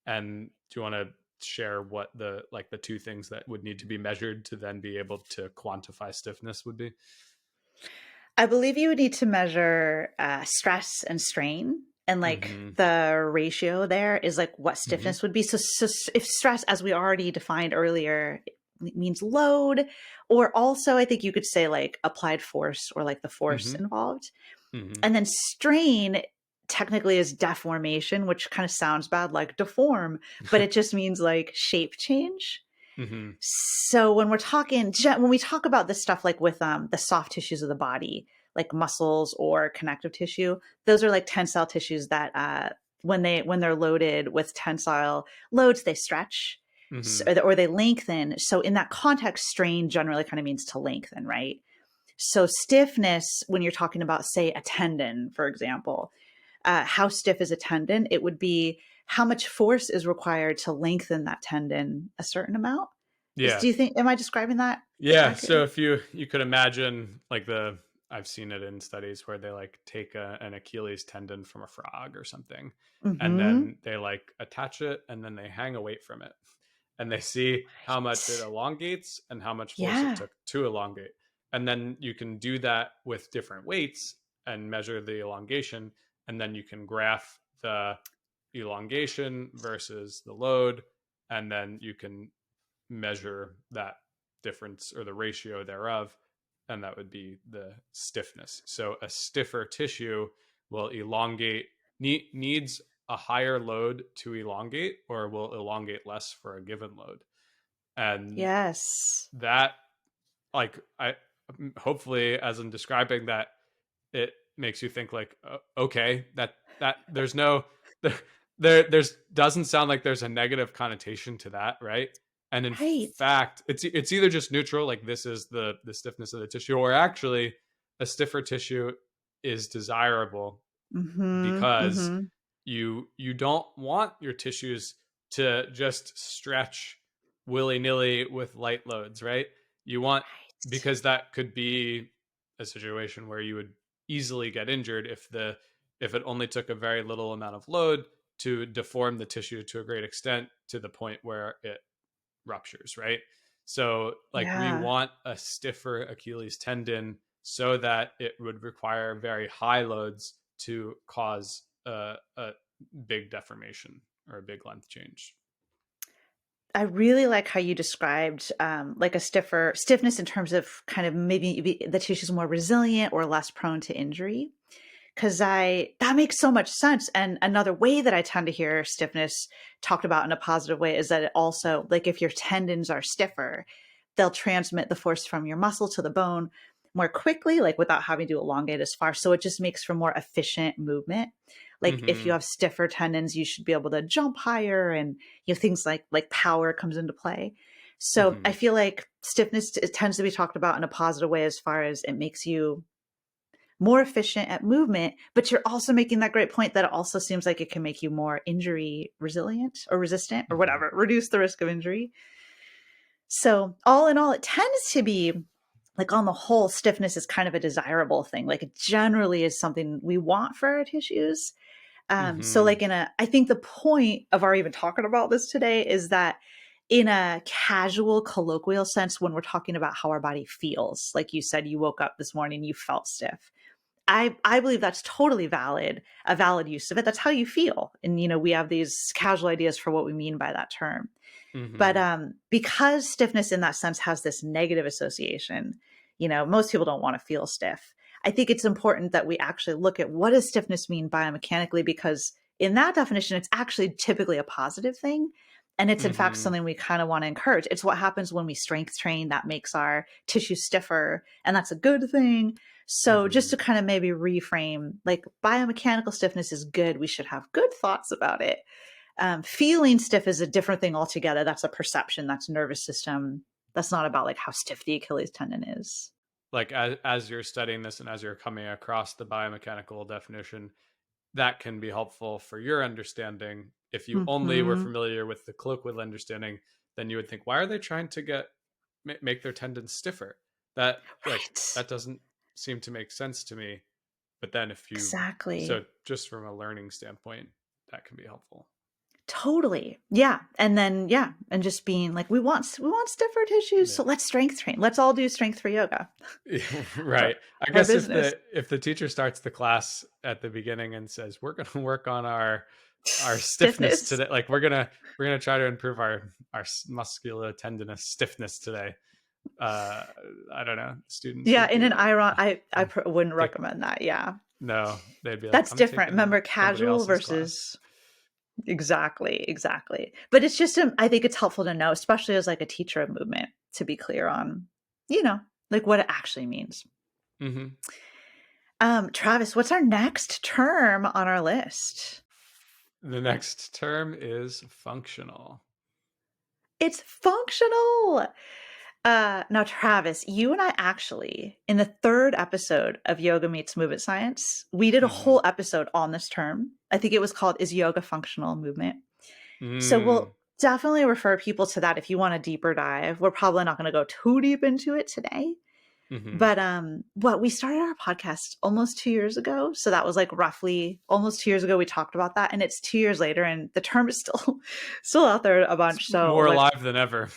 And do you want to share what the two things that would need to be measured to then be able to quantify stiffness would be? I believe you would need to measure stress and strain. And like Mm-hmm. the ratio there is like what Mm-hmm. stiffness would be. So if stress, as we already defined earlier, it means load, or also I think you could say like applied force or like the force Mm-hmm. involved. Mm-hmm. And then strain technically is deformation, which kind of sounds bad, like deform, but it just means like shape change. Mm-hmm. So when we talk about this stuff like with the soft tissues of the body, like muscles or connective tissue, those are like tensile tissues that when they're loaded with tensile loads, they stretch. Hmm. or they lengthen. So in that context, strain generally kind of means to lengthen, right? So stiffness, when you're talking about, say, a tendon, for example, how stiff is a tendon? It would be how much force is required to lengthen that tendon a certain amount. Yeah. Do you think, am I describing that Yeah, so accurately? if you could imagine like the I've seen it in studies where they like take an Achilles tendon from a frog or something, and Mm-hmm. then they like attach it and then they hang a weight from it, and they see how much it Right. elongates and how much force it Yeah. took to elongate, and then you can do that with different weights and measure the elongation, and then you can graph the elongation versus the load, and then you can measure that difference or the ratio thereof, and that would be the stiffness. So a stiffer tissue will elongate, needs a higher load to elongate, or will elongate less for a given load. And Yes. that, like, I hopefully, as I'm describing that, it makes you think like, okay, that there's no there's doesn't sound like there's a negative connotation to that, right? And in Right. fact, it's either just neutral, like this is the stiffness of the tissue, or actually a stiffer tissue is desirable Mm-hmm. because Mm-hmm. you don't want your tissues to just stretch willy-nilly with light loads, right? You want, Right. because that could be a situation where you would easily get injured if it only took a very little amount of load to deform the tissue to a great extent to the point where it ruptures, right? So like we Yeah. want a stiffer Achilles tendon so that it would require very high loads to cause a big deformation or a big length change. I really like how you described like a stiffer stiffness in terms of kind of maybe the tissue's more resilient or less prone to injury. Because that makes so much sense. And another way that I tend to hear stiffness talked about in a positive way is that it also, like if your tendons are stiffer, they'll transmit the force from your muscle to the bone more quickly, like without having to elongate as far. So it just makes for more efficient movement. Like if you Mm-hmm. have stiffer tendons, you should be able to jump higher, and things like power comes into play. So Mm-hmm. I feel like stiffness, it tends to be talked about in a positive way as far as it makes you more efficient at movement, but you're also making that great point that it also seems like it can make you more injury resilient or resistant or Mm-hmm. whatever, reduce the risk of injury. So, all in all, it tends to be like on the whole, stiffness is kind of a desirable thing. Like it generally is something we want for our tissues. So Mm-hmm. like I think the point of our even talking about this today is that in a casual colloquial sense, when we're talking about how our body feels, like you said, you woke up this morning, you felt stiff. I believe that's totally valid, a valid use of it. That's how you feel. And, we have these casual ideas for what we mean by that term. But Mm-hmm. because stiffness in that sense has this negative association, most people don't want to feel stiff. I think it's important that we actually look at what does stiffness mean biomechanically, because in that definition, it's actually typically a positive thing. And it's in fact Mm-hmm. something we kind of want to encourage. It's what happens when we strength train that makes our tissue stiffer. And that's a good thing. So just Mm-hmm. to kind of maybe reframe, like biomechanical stiffness is good. We should have good thoughts about it. Feeling stiff is a different thing altogether. That's a perception. That's nervous system. That's not about like how stiff the Achilles tendon is. Like as you're studying this and as you're coming across the biomechanical definition, that can be helpful for your understanding. If you only were Hmm. familiar with the colloquial understanding, then you would think, why are they trying to make their tendons stiffer? That like Right. that doesn't seem to make sense to me. But then if you Exactly. so just from a learning standpoint, that can be helpful. Totally. Yeah. And then yeah, and just being like we want stiffer tissues, Yeah. so let's strength train. Let's all do strength for yoga. Right. Our, I our guess business. if the teacher starts the class at the beginning and says we're going to work on our stiffness Stiffness. today, like we're gonna try to improve our musculotendinous stiffness today. Uh, I don't know. Students Yeah, would in be an like, iron I I'm wouldn't take recommend that. Yeah. no, they'd be like, That's I'm different. taking Remember somebody casual else's class. versus exactly, exactly. But it's just, I think it's helpful to know, especially as like a teacher of movement, to be clear on, you know, like what it actually means. Hmm. Travis, what's our next term on our list? The next term is functional. It's functional. Now, Travis, you and I actually, in the third episode of Yoga Meets Movement Science, we did a Mm-hmm. whole episode on this term. I think it was called Is Yoga Functional Movement? So Mm, we'll definitely refer people to that if you want a deeper dive. We're probably not going to go too deep into it today. mm-hmm. But what we started our podcast almost 2 years ago. So that was like roughly almost 2 years ago we talked about that. And it's 2 years later and the term is still out there a It's bunch. So more like alive than ever,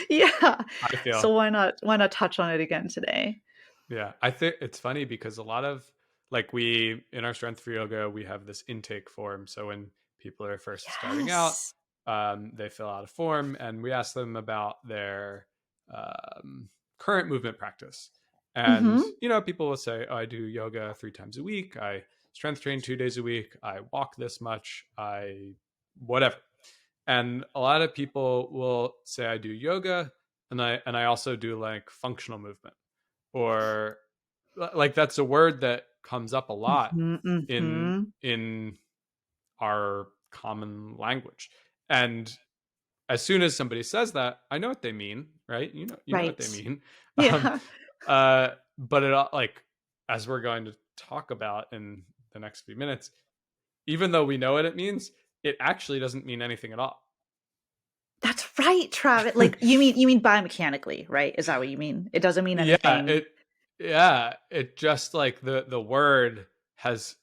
yeah. I feel. So why not touch on it again today? Yeah, I think it's funny because a lot of like we in our strength for yoga, we have this intake form. So when people are first starting out, Yes. they fill out a form and we ask them about their um, current movement practice. And Mm-hmm. people will say, "Oh, I do yoga 3 times a week. I strength train 2 days a week. I walk this much. I whatever." And a lot of people will say, "I do yoga, and I also do like functional movement." Or like that's a word that comes up a lot Mm-hmm. in Mm-hmm. our common language. And as soon as somebody says that, I know what they mean, right? You know what Right. they mean. um Yeah. but it like as we're going to talk about in the next few minutes, even though we know what it means, it actually doesn't mean anything at all. That's right, Travis. Like you mean biomechanically, right? Is that what you mean? It doesn't mean yeah anything. it yeah it just like the word has,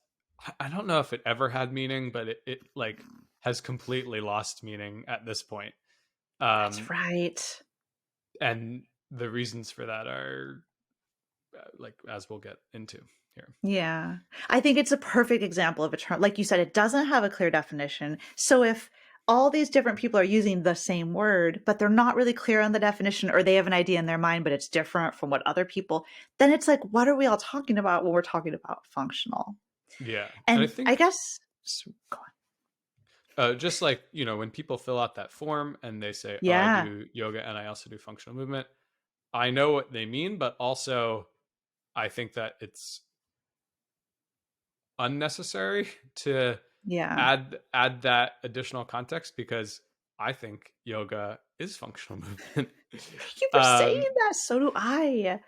I don't know if it ever had meaning, but it like has completely lost meaning at this point. That's um right. and the reasons for that are like as we'll get into here. Yeah. I think it's a perfect example of a term. Like you said, it doesn't have a clear definition. So if all these different people are using the same word, but they're not really clear on the definition, or they have an idea in their mind, but it's different from what other people, then it's like, what are we all talking about when we're talking about functional? Yeah, and I And I think guess, go on. just like when people fill out that form and they say, "Oh, I Yeah. do yoga and I also do functional movement," I know what they mean, but also I think that it's unnecessary to Yeah. add that additional context because I think yoga is functional movement. Thank you for saying um, that. So do I.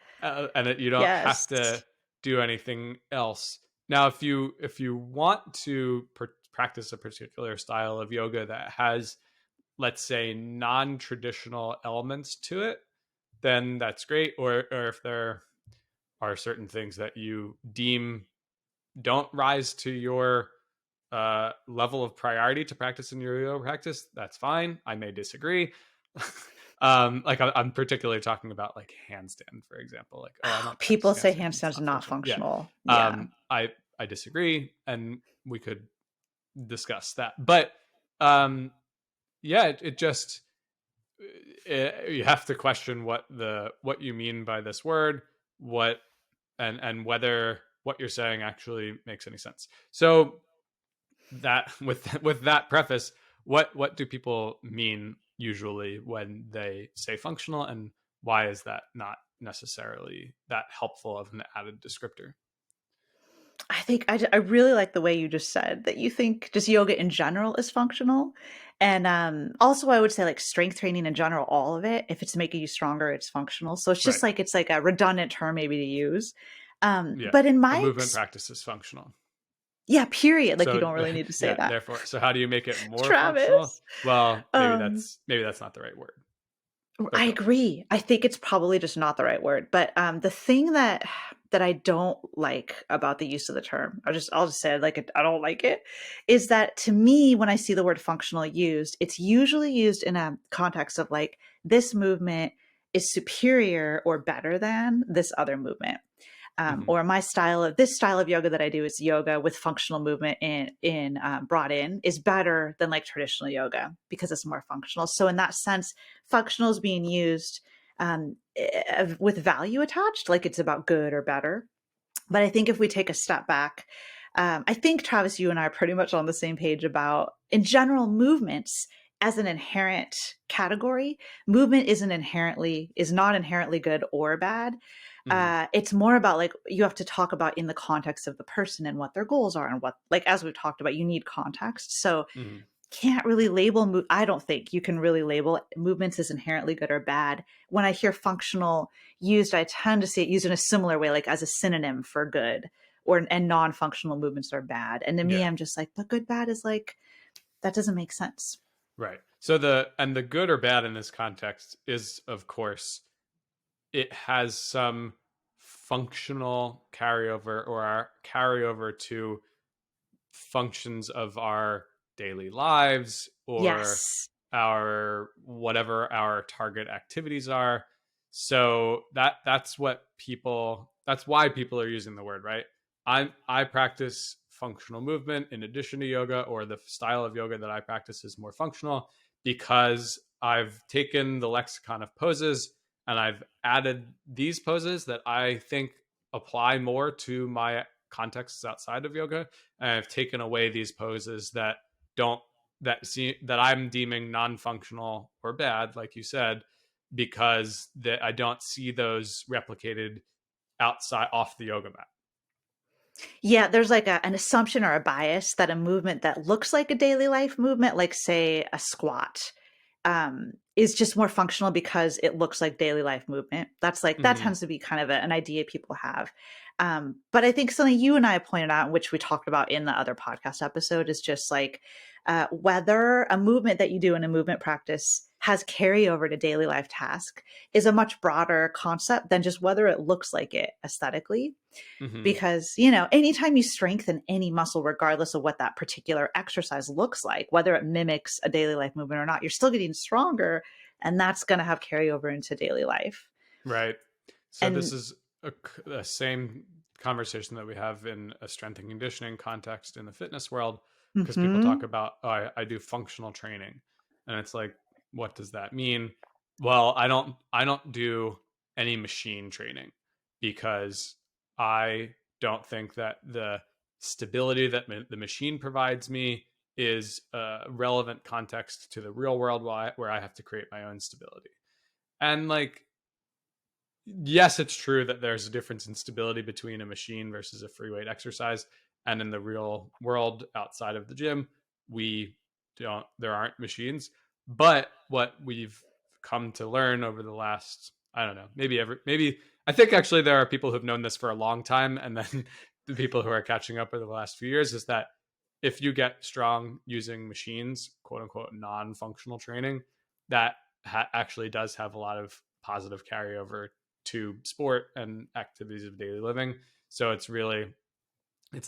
you don't have Yes. to do anything else. Now, if you want to practice a particular style of yoga that has, let's say, non-traditional elements to it, then that's great. Or if there are certain things that you deem don't rise to your level of priority to practice in your yoga practice, that's fine. I may disagree. Like I'm particularly talking about like handstand, for example. Like, oh, I don't People practice say handstand; it's handstands are not not functional. Yeah, functional. Yeah. I disagree, and we could discuss that. But um, yeah, it just you have to question what you mean by this word, what and whether what you're saying actually makes any sense. So that with that preface, what do people mean usually when they say functional, and why is that not necessarily that helpful of an added descriptor? I think I really like the way you just said that you think just yoga in general is functional. And also, I would say like strength training in general, all of it, if it's making you stronger, it's functional. So it's just Right. like it's like a redundant term maybe to use. Yeah. But in A my movement practice is functional. yeah, period. Like you So don't really need to say yeah, that. therefore, so how do you make it more functional? Travis. Well, Um, maybe that's not the right word. But I go. agree. I think it's probably just not the right word. But the thing that I don't like about the use of the term, I'll just say like I don't like it, is that to me when I see the word functional used, it's usually used in a context of like this movement is superior or better than this other movement. Hmm. Or this style of yoga that I do is yoga with functional movement in brought in is better than like traditional yoga because it's more functional. So in that sense, functional is being used with value attached, like it's about good or better. But I think if we take a step back, I think Travis, you and I are pretty much on the same page about in general movements as an inherent category. Movement is not inherently good or bad. Hmm. It's more about like you have to talk about in the context of the person and what their goals are and what, like as we've talked about, you need context. So Hmm. can't really label I don't think you can really label movements as inherently good or bad. When I hear functional used, I tend to see it used in a similar way, like as a synonym for good, or and non-functional movements are bad. And to me, Yeah. I'm just like, but good bad is like, that doesn't make sense. Right. So the good or bad in this context is, of course, it has some functional carryover, or our carryover to functions of our daily lives, or Yes. our whatever our target activities are. So that's why people are using the word, right? I practice functional movement in addition to yoga, or the style of yoga that I practice is more functional, because I've taken the lexicon of poses and I've added these poses that I think apply more to my contexts outside of yoga, and I've taken away these poses that don't that I'm deeming non-functional or bad, like you said, because that I don't see those replicated outside off the yoga mat. Yeah, there's like an assumption or a bias that a movement that looks like a daily life movement, like say a squat, is just more functional because it looks like daily life movement. That's like that Mm-hmm. tends to be kind of an idea people have. But I think something you and I pointed out, which we talked about in the other podcast episode, is just like whether a movement that you do in a movement practice has carryover to daily life task is a much broader concept than just whether it looks like it aesthetically. Mm-hmm. Because, anytime you strengthen any muscle, regardless of what that particular exercise looks like, whether it mimics a daily life movement or not, you're still getting stronger. And that's going to have carryover into daily life. Right. So this And is a same conversation that we have in a strength and conditioning context in the fitness world, because people talk mhm, about, oh, I do functional training, and it's like, what does that mean? Well, I don't do any machine training, because I don't think that the stability that the machine provides me is a relevant context to the real world, where I have to create my own stability. And like, yes, it's true that there's a difference in stability between a machine versus a free weight exercise. And in the real world outside of the gym, we there aren't machines. But what we've come to learn over the last, I don't know, maybe, I think actually there are people who've known this for a long time. And then the people who are catching up over the last few years is that if you get strong using machines, quote unquote, non functional training, that actually does have a lot of positive carryover to sport and activities of daily living. So it's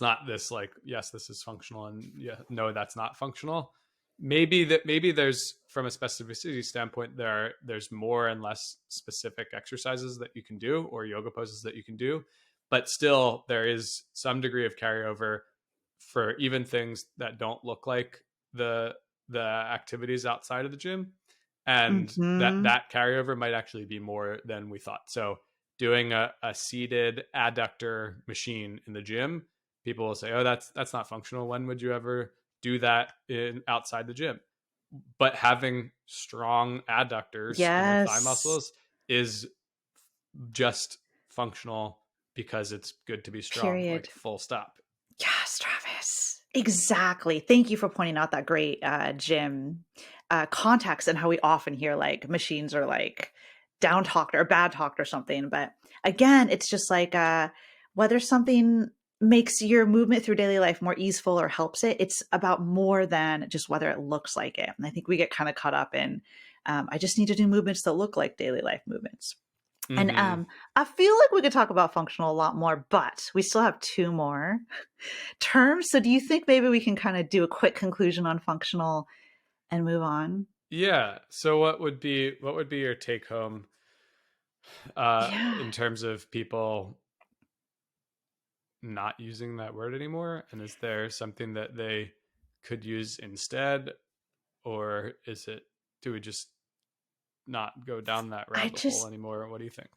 not this like, yes, this is functional, and yeah, no, that's not functional. Maybe there's, from a specificity standpoint, there's more and less specific exercises that you can do, or yoga poses that you can do, but still there is some degree of carryover for even things that don't look like the the activities outside of the gym, and that mhm. that carryover might actually be more than we thought. So doing a seated adductor machine in the gym, people will say, oh, that's not functional. When would you ever do that outside the gym? But having strong adductors in the thigh Yes. muscles is just functional, because it's good to be strong, Period. like full stop. Yes, Travis. Exactly. Thank you for pointing out that great gym context, and how we often hear like machines are like down talked or bad talked or something. But again, it's just like whether something makes your movement through daily life more easeful or helps it, it's about more than just whether it looks like it. And I think we get kind of caught up in, I just need to do movements that look like daily life movements. And Mm-hmm. I feel like we could talk about functional a lot more, but we still have two more terms. So do you think maybe we can kind of do a quick conclusion on functional and move on? Yeah. So what would be your take home, Yeah. in terms of people not using that word anymore? And is there something that they could use instead? Or do we just not go down that I rabbit hole just anymore? What do you think?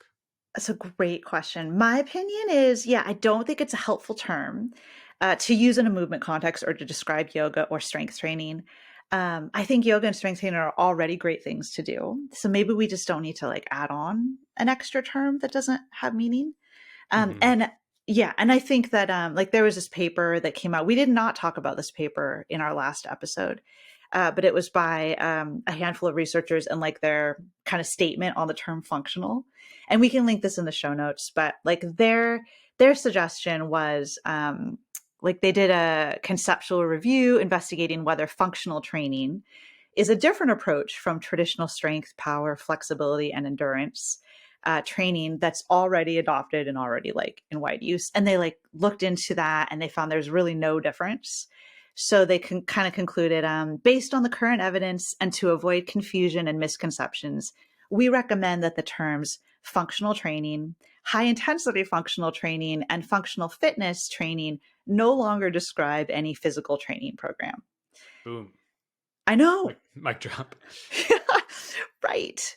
That's a great question. My opinion is, yeah, I don't think it's a helpful term to use in a movement context or to describe yoga or strength training. I think yoga and strength training are already great things to do. So maybe we just don't need to like add on an extra term that doesn't have meaning. Mm-hmm. And yeah, and I think that like there was this paper that came out. We did not talk about this paper in our last episode, but it was by a handful of researchers and like their kind of statement on the term functional. And we can link this in the show notes, but like their suggestion was like they did a conceptual review investigating whether functional training is a different approach from traditional strength, power, flexibility, and endurance training that's already adopted and already like in wide use. And they like looked into that and they found there's really no difference. So they can kind of concluded, based on the current evidence and to avoid confusion and misconceptions, we recommend that the terms functional training, high intensity functional training, and functional fitness training no longer describe any physical training program. Boom. I know. Mic drop. Right.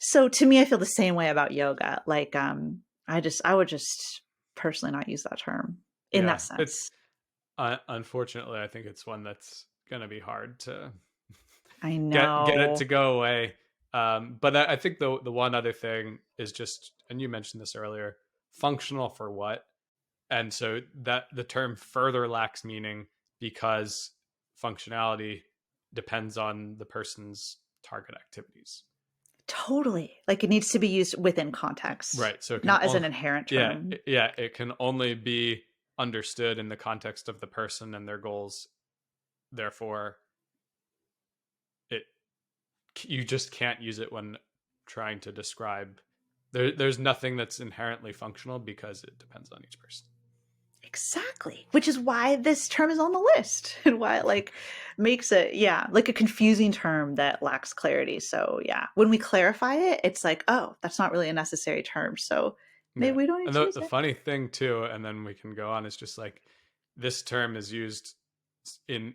So to me, I feel the same way about yoga. Like, I would just personally not use that term in that sense. It's unfortunately, I think it's one that's going to be hard to I know. get it to go away. But I think the one other thing is just, and you mentioned this earlier, functional for what? And so that the term further lacks meaning because functionality depends on the person's target activities. Totally. Like it needs to be used within context. Right. So not as an inherent term. Yeah. It can only be understood in the context of the person and their goals. Therefore, you just can't use it when trying to describe. There's nothing that's inherently functional because it depends on each person. Exactly. Which is why this term is on the list and why it like makes it, like a confusing term that lacks clarity. So yeah, when we clarify it, it's like, oh, that's not really a necessary term. So maybe we don't need to use the it. funny thing too, and then we can go on, is just like this term is used in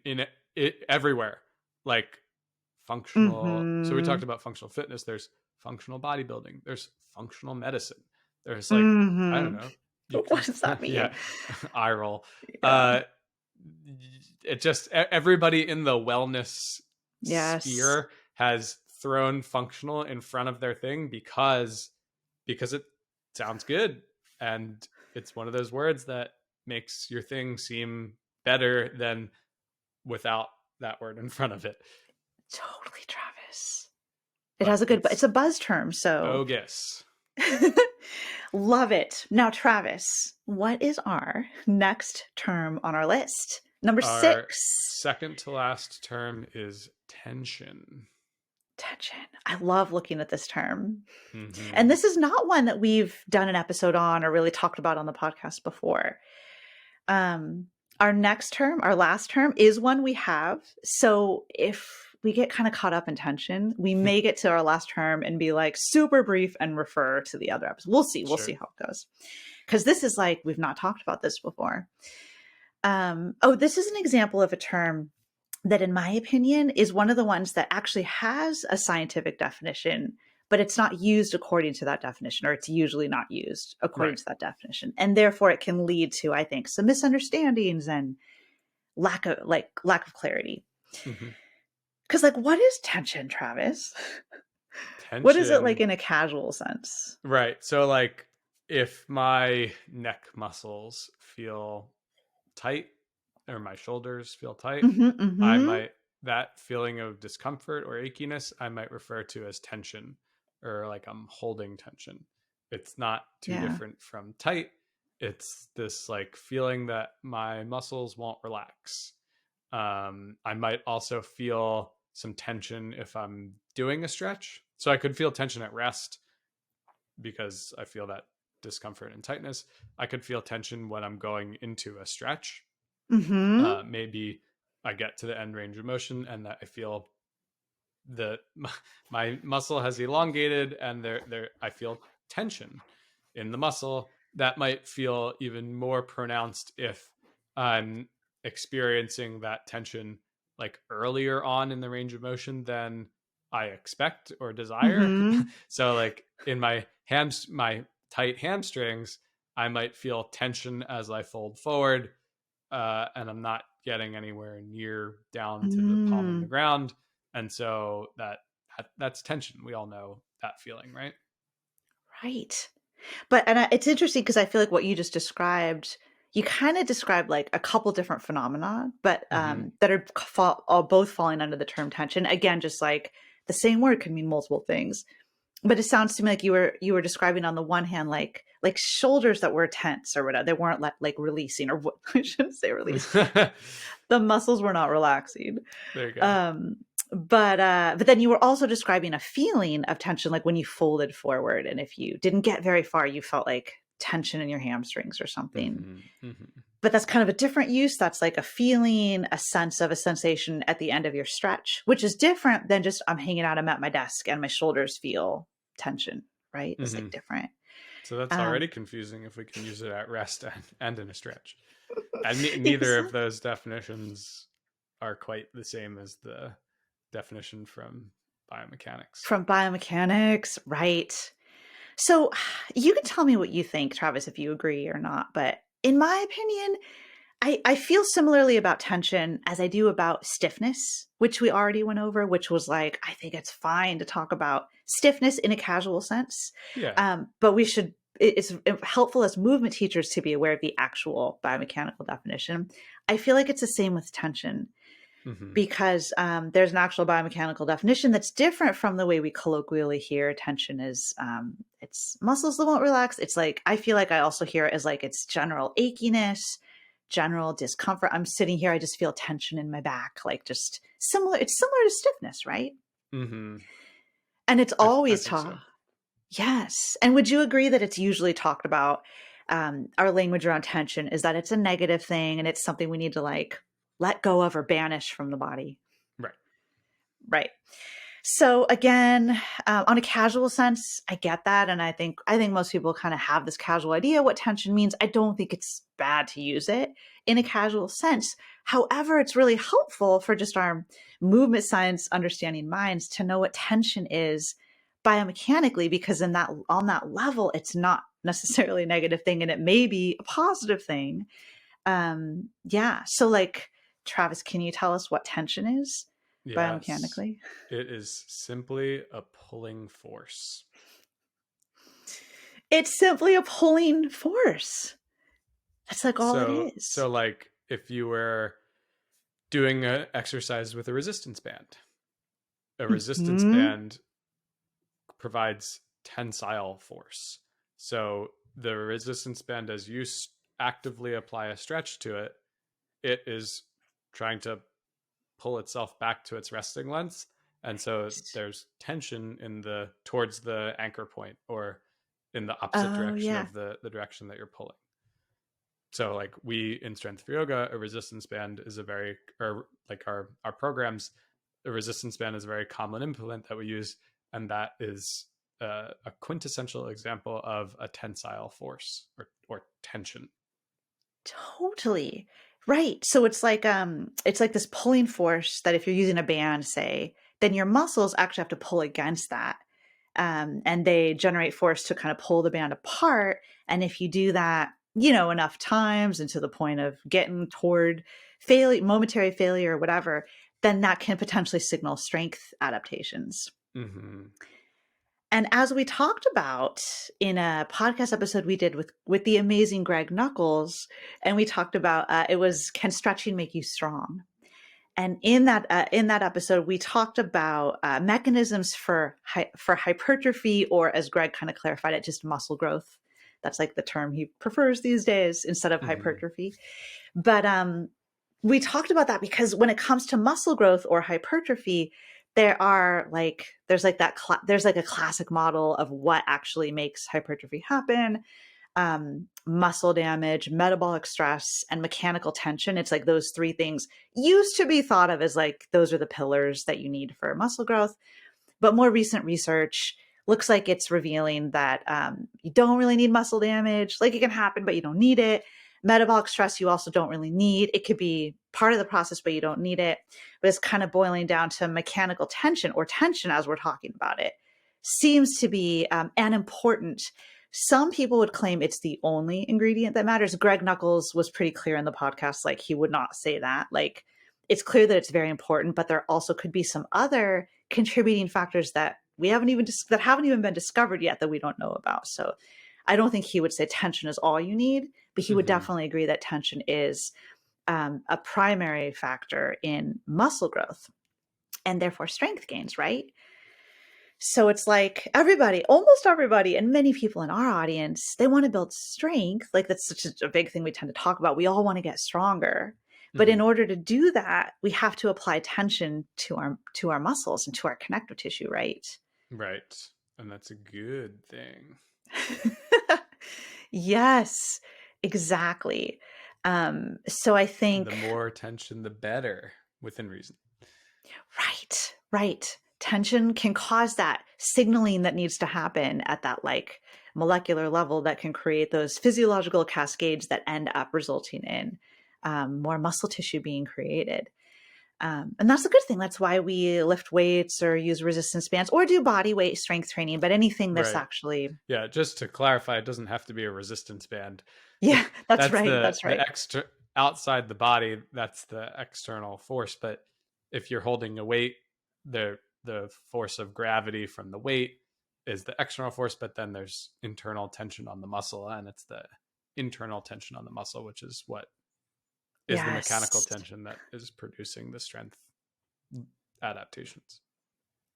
it everywhere. Like functional. So we talked about functional fitness. There's functional bodybuilding. There's functional medicine. There's like, I don't know. What does that mean? Yeah. Eye roll. It just, everybody in the wellness sphere has thrown functional in front of their thing because it sounds good. And it's one of those words that makes your thing seem better than without that word in front of it. Totally, Travis. It has a good, it's a buzz term. So bogus. Love it. Now, Travis, what is our next term on our list? Number 6. Second to last term is tension. Tension. I love looking at this term. Mm-hmm. And this is not one that we've done an episode on or really talked about on the podcast before. Our next term, our last term, is one we have. So if we get kind of caught up in tension, we may get to our last term and be like super brief and refer to the other episode. We'll see. We'll see how it goes. Because this is like, we've not talked about this before. This is an example of a term that, in my opinion, is one of the ones that actually has a scientific definition, but it's not used according to that definition, or it's usually not used according to that definition. And therefore it can lead to, I think, some misunderstandings and lack of clarity. Mm-hmm. Because, like, what is tension, Travis? Tension. What is it like in a casual sense? Right. So, like, if my neck muscles feel tight or my shoulders feel tight, I might, that feeling of discomfort or achiness, I might refer to as tension, or like I'm holding tension. It's not too different from tight. It's this like feeling that my muscles won't relax. I might also feel some tension if I'm doing a stretch. So I could feel tension at rest because I feel that discomfort and tightness. I could feel tension when I'm going into a stretch. Maybe I get to the end range of motion and that I feel my muscle has elongated and I feel tension in the muscle. That might feel even more pronounced if I'm experiencing that tension like earlier on in the range of motion than I expect or desire. So like in my tight hamstrings, I might feel tension as I fold forward, and I'm not getting anywhere near down to the palm of the ground. And so that's tension. We all know that feeling, right? Right. But it's interesting because I feel like what you just described, you kind of described like a couple different phenomena, but Mm-hmm. that are both falling under the term tension. Again, just like the same word can mean multiple things. But it sounds to me like you were describing on the one hand like shoulders that were tense or whatever. They weren't like releasing, or what I shouldn't say releasing. The muscles were not relaxing. There you go. But then you were also describing a feeling of tension, like when you folded forward, and if you didn't get very far, you felt like tension in your hamstrings or something. Mm-hmm. Mm-hmm. But that's kind of a different use. That's like a feeling, a sense of a sensation at the end of your stretch, which is different than just I'm hanging out, I'm at my desk and my shoulders feel tension, right? It's Mm-hmm. like different. So that's already Um, confusing if we can use it at rest and in a stretch. And neither of exactly. those definitions are quite the same as the definition from biomechanics. From biomechanics, right? So you can tell me what you think, Travis, if you agree or not. But in my opinion, I feel similarly about tension as I do about stiffness, which we already went over, which was like, I think it's fine to talk about stiffness in a casual sense. Yeah. But it's helpful as movement teachers to be aware of the actual biomechanical definition. I feel like it's the same with tension, Mm-hmm. because there's an actual biomechanical definition that's different from the way we colloquially hear tension is. It's muscles that won't relax. It's like, I feel like I also hear it as like it's general achiness, general discomfort. I'm sitting here, I just feel tension in my back, like just similar. It's similar to stiffness, right? Mm-hmm. And it's I always think so. taught. Yes. And would you agree that it's usually talked about, our language around tension is that it's a negative thing and it's something we need to like let go of or banish from the body? Right. Right. So again, on a casual sense, I get that, and I think most people kind of have this casual idea what tension means. I don't think it's bad to use it in a casual sense. However, it's really helpful for just our movement science understanding minds to know what tension is biomechanically, because in that on that level, it's not necessarily a negative thing, and it may be a positive thing. Yeah. So, like, Travis, can you tell us what tension is Yes. biomechanically? It is simply a pulling force. It's simply a pulling force. That's like all it is. So like if you were doing an exercise with a resistance band, a resistance Hmm. band provides tensile force. So the resistance band, as you actively apply a stretch to it, it is trying to pull itself back to its resting length, and so there's tension in the towards the anchor point, or in the opposite Oh, direction yeah. of the direction that you're pulling. So like we in strength for yoga, a resistance band is a very, or like our programs, a resistance band is a very common implement that we use, and that is a quintessential example of a tensile force, or tension. Totally. Right. So it's like this pulling force that if you're using a band, say, then your muscles actually have to pull against that. And they generate force to kind of pull the band apart. And if you do that, enough times and to the point of getting toward failure, momentary failure or whatever, then that can potentially signal strength adaptations. Mm-hmm. And as we talked about in a podcast episode we did with the amazing Greg Knuckles, and we talked about it was can stretching make you strong? And in that episode, we talked about mechanisms for hypertrophy, or as Greg kind of clarified it, just muscle growth. That's like the term he prefers these days instead of Mm-hmm. hypertrophy. But we talked about that because when it comes to muscle growth or hypertrophy, there's like a classic model of what actually makes hypertrophy happen. Muscle damage, metabolic stress, and mechanical tension. It's like those three things used to be thought of as like those are the pillars that you need for muscle growth. But more recent research looks like it's revealing that you don't really need muscle damage. Like, it can happen, but you don't need it. Metabolic stress, you also don't really need. It could be part of the process, but you don't need it. But it's kind of boiling down to mechanical tension, or tension as we're talking about it, seems to be an important. Some people would claim it's the only ingredient that matters. Greg Knuckles was pretty clear in the podcast, like he would not say that. Like, it's clear that it's very important, but there also could be some other contributing factors that we haven't even that haven't even been discovered yet that we don't know about. So I don't think he would say tension is all you need, but he would Mm-hmm. definitely agree that tension is a primary factor in muscle growth and therefore strength gains, right? So it's like everybody, almost everybody, and many people in our audience, they want to build strength. Like that's such a big thing we tend to talk about. We all want to get stronger. But Mm-hmm. in order to do that, we have to apply tension to our muscles and to our connective tissue, right? Right. And that's a good thing. Yes, exactly. So I The think more tension, the better, within reason. right, right. Tension can cause that signaling that needs to happen at that like molecular level that can create those physiological cascades that end up resulting in more muscle tissue being created. And that's a good thing. That's why we lift weights or use resistance bands or do body weight strength training, but anything that's Right. actually, Yeah, just to clarify, it doesn't have to be a resistance band. yeah, that's That's right. the That's the right. extra outside the body, that's the external force. But if you're holding a weight, the force of gravity from the weight is the external force, but then there's internal tension on the muscle, and it's the internal tension on the muscle, which is what is the mechanical Yes. tension that is producing the strength adaptations.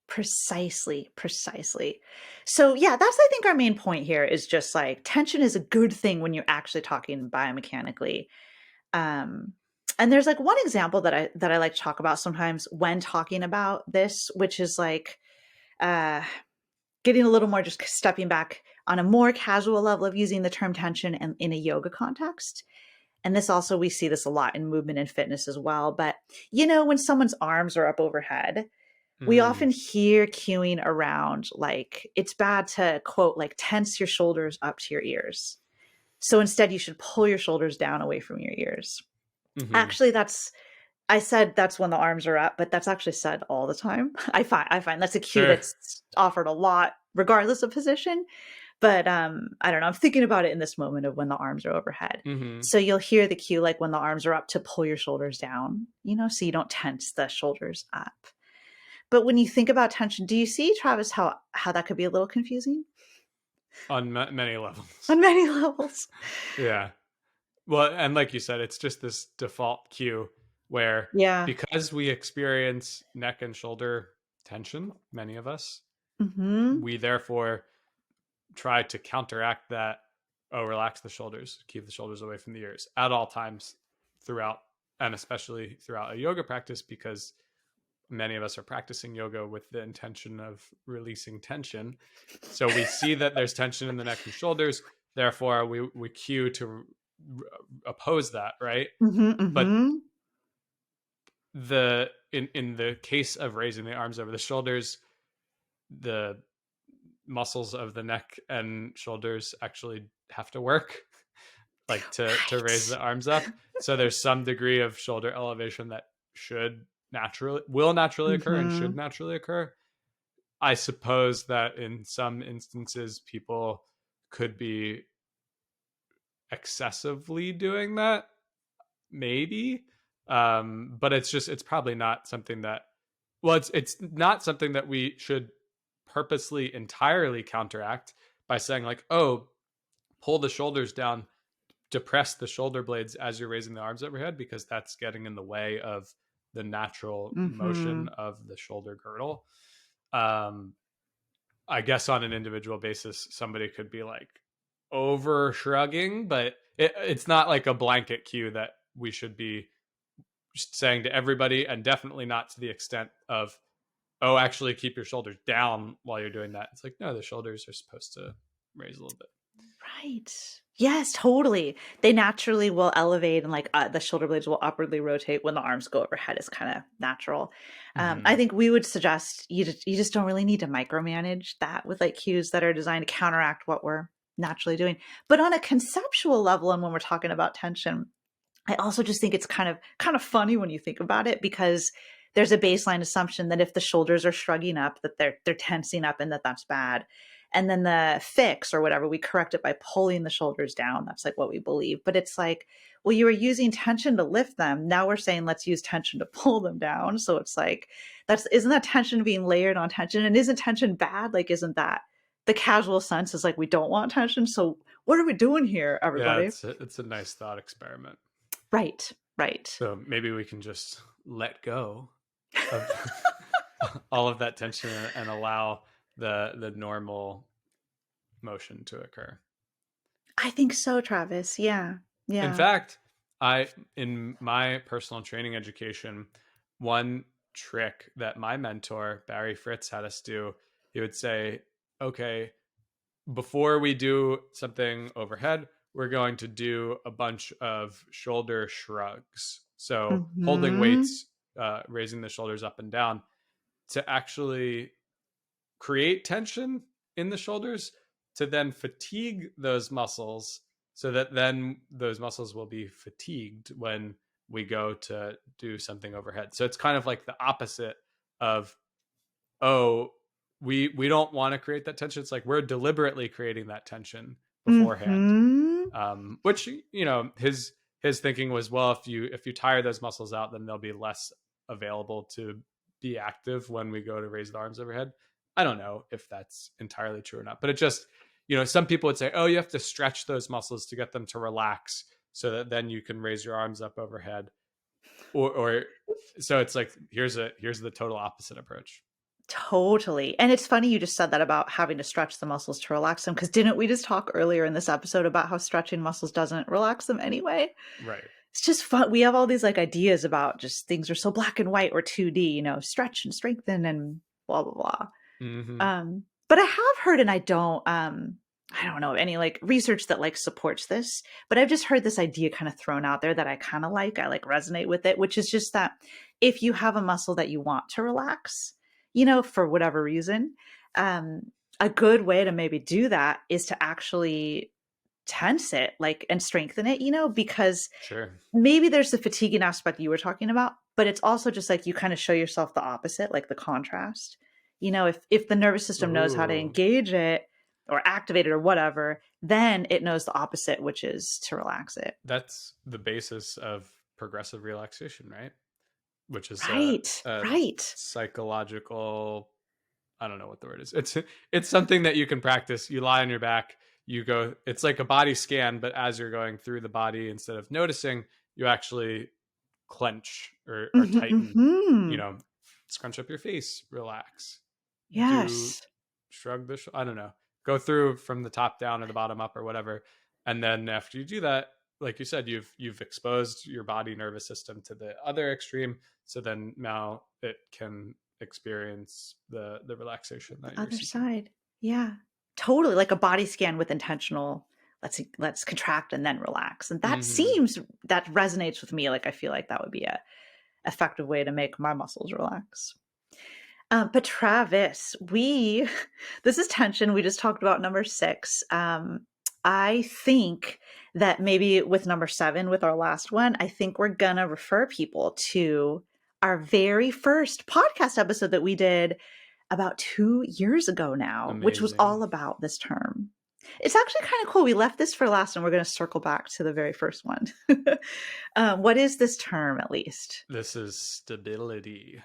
Precisely, precisely. So yeah, that's I think our main point here is just like tension is a good thing when you're actually talking biomechanically. Um, and there's like one example that I like to talk about sometimes when talking about this, which is like uh, getting a little more just stepping back on a more casual level of using the term tension in a yoga context. And this also we see this a lot in movement and fitness as well. But you know, when someone's arms are up overhead we Mm, often hear cueing around like it's bad to quote like tense your shoulders up to your ears. So instead you should pull your shoulders down away from your ears. mm-hmm. Actually that's I said that's when the arms are up, but that's actually said all the time. I find that's a cue Sure. that's offered a lot regardless of position. But I don't know, I'm thinking about it in this moment of when the arms are overhead. Mm-hmm. So you'll hear the cue like when the arms are up to pull your shoulders down, you know, so you don't tense the shoulders up. But when you think about tension, do you see, Travis, how that could be a little confusing On many levels. on many levels? Yeah. Well, and like you said, it's just this default cue where Yeah. because we experience neck and shoulder tension, many of us, Mhm. we therefore try to counteract that. Oh, relax the shoulders, keep the shoulders away from the ears at all times throughout, and especially throughout a yoga practice, because many of us are practicing yoga with the intention of releasing tension. So we see that there's tension in the neck and shoulders. Therefore, we cue to oppose that, right? Mhm, But mhm. in the case of raising the arms over the shoulders, the muscles of the neck and shoulders actually have to work like to raise Right. the arms up. So there's some degree of shoulder elevation that will naturally occur and should Mhm. naturally occur. I suppose that in some instances people could be excessively doing that, maybe. But it's probably not something that it's not something that we should purposely entirely counteract by saying like, oh, pull the shoulders down, depress the shoulder blades as you're raising the arms overhead, because that's getting in the way of the natural motion Mhm. of the shoulder girdle. Um, I guess on an individual basis, somebody could be like over shrugging, but it's not like a blanket cue that we should be saying to everybody, and definitely not to the extent of, oh, actually keep your shoulders down while you're doing that. It's like, no, the shoulders are supposed to raise a little bit. Right. Yes, totally. They naturally will elevate and like the shoulder blades will upwardly rotate when the arms go overhead is kind of natural. I Mm-hmm. think we would suggest you just don't really need to micromanage that with like cues that are designed to counteract what we're naturally doing. But on a conceptual level, and when we're talking about tension, I also just think it's kind of funny when you think about it because there's a baseline assumption that if the shoulders are shrugging up, that they're tensing up and that that's bad. And then the fix or whatever, we correct it by pulling the shoulders down. That's like what we believe. But it's like, well, you were using tension to lift them. Now we're saying let's use tension to pull them down. So it's like isn't that tension being layered on tension? And isn't tension bad? Like, isn't that the casual sense is like, we don't want tension. So what are we doing here, Yeah, everybody? it's a nice thought experiment. Right, right. So maybe we can just let go of all of that tension and allow the normal motion to occur. I think so, Travis. Yeah, In yeah. fact, I in my personal training education, one trick that my mentor Barry Fritz had us do, he would say, "Okay, before we do something overhead, we're going to do a bunch of shoulder shrugs. So holding Hmm. weights, raising the shoulders up and down to actually create tension in the shoulders to then fatigue those muscles so that then those muscles will be fatigued when we go to do something overhead. So it's kind of like the opposite of, oh, we don't want to create that tension. It's like we're deliberately creating that tension beforehand. Hmm. Which, his thinking was, well, if you tire those muscles out, then they'll be less available to be active when we go to raise the arms overhead. I don't know if that's entirely true or not, but it just, some people would say, oh, you have to stretch those muscles to get them to relax so that then you can raise your arms up overhead. Or so it's like, here's the total opposite approach. Totally. And it's funny you just said that about having to stretch the muscles to relax them, because didn't we just talk earlier in this episode about how stretching muscles doesn't relax them anyway? Right. It's just fun. We have all these like ideas about just things are so black and white or 2D, stretch and strengthen and blah blah blah. Mm-hmm. But I have heard, and I don't know any like research that like supports this, but I've just heard this idea kind of thrown out there that I kind of like. I like resonate with it, which is just that if you have a muscle that you want to relax, for whatever reason, um, a good way to maybe do that is to actually tense it, like, and strengthen it, because Sure. maybe there's the fatiguing aspect you were talking about, but it's also just like you kind of show yourself the opposite, like the contrast. If the nervous system knows how to Ooh, engage it or activate it or whatever, then it knows the opposite, which is to relax it. that's the basis of progressive relaxation, right? Which is Right, a right. psychological, I don't know what the word is. It's something that you can practice. You lie on your back, you go, it's like a body scan, but as you're going through the body, instead of noticing, you actually clench or Hmm. tighten, you Hmm. know, scrunch up your face, relax, do Yes. shrug I don't know, go through from the top down or the bottom up or whatever. And then after you do that, like you said, you've exposed your body nervous system to the other extreme. So then now it can experience the relaxation The that you're other seeking. side. Yeah. Totally, like a body scan with intentional, let's contract and then relax. And Hmm. that resonates with me. Like I feel like that would be a effective way to make my muscles relax. But Travis, this is tension. We just talked about number 6. I think that maybe with number 7, with our last one, I think we're gonna refer people to our very first podcast episode that we did about 2 years ago now, which was Amazing. all about this term. It's actually kind of cool. We left this for last, and we're going to circle back to the very first one. What is this term, at least? This is stability.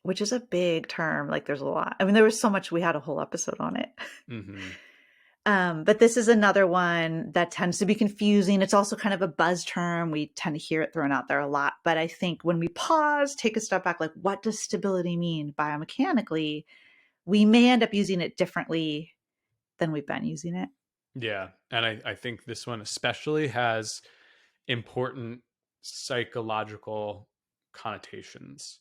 Which is a big term. Like, there's a lot. I mean, there was so much. We had a whole episode on it. Hmm. But this is another one that tends to be confusing. It's also kind of a buzz term. We tend to hear it thrown out there a lot. But I think when we pause, take a step back, like, what does stability mean biomechanically? We may end up using it differently than we've been using it. Yeah. And I think this one especially has important psychological connotations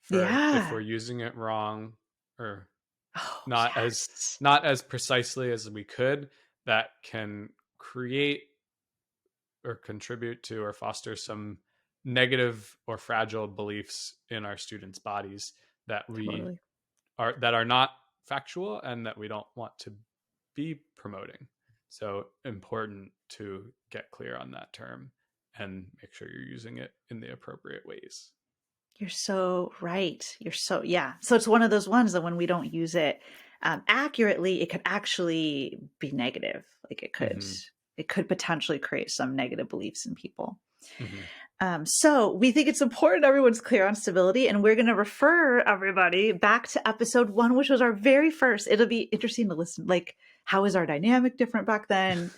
for if we're Yeah. using it wrong or Oh, not as yes. not as precisely as we could, that can create or contribute to or foster some negative or fragile beliefs in our students' bodies that we Totally. are not factual and that we don't want to be promoting. So important to get clear on that term and make sure you're using it in the appropriate ways. You're so right. Yeah. So it's one of those ones that when we don't use it accurately, it could actually be negative. Like Mm-hmm. it could potentially create some negative beliefs in people. Mm-hmm. So we think it's important everyone's clear on stability, and we're going to refer everybody back to episode 1, which was our very first. It'll be interesting to listen. Like, how is our dynamic different back then?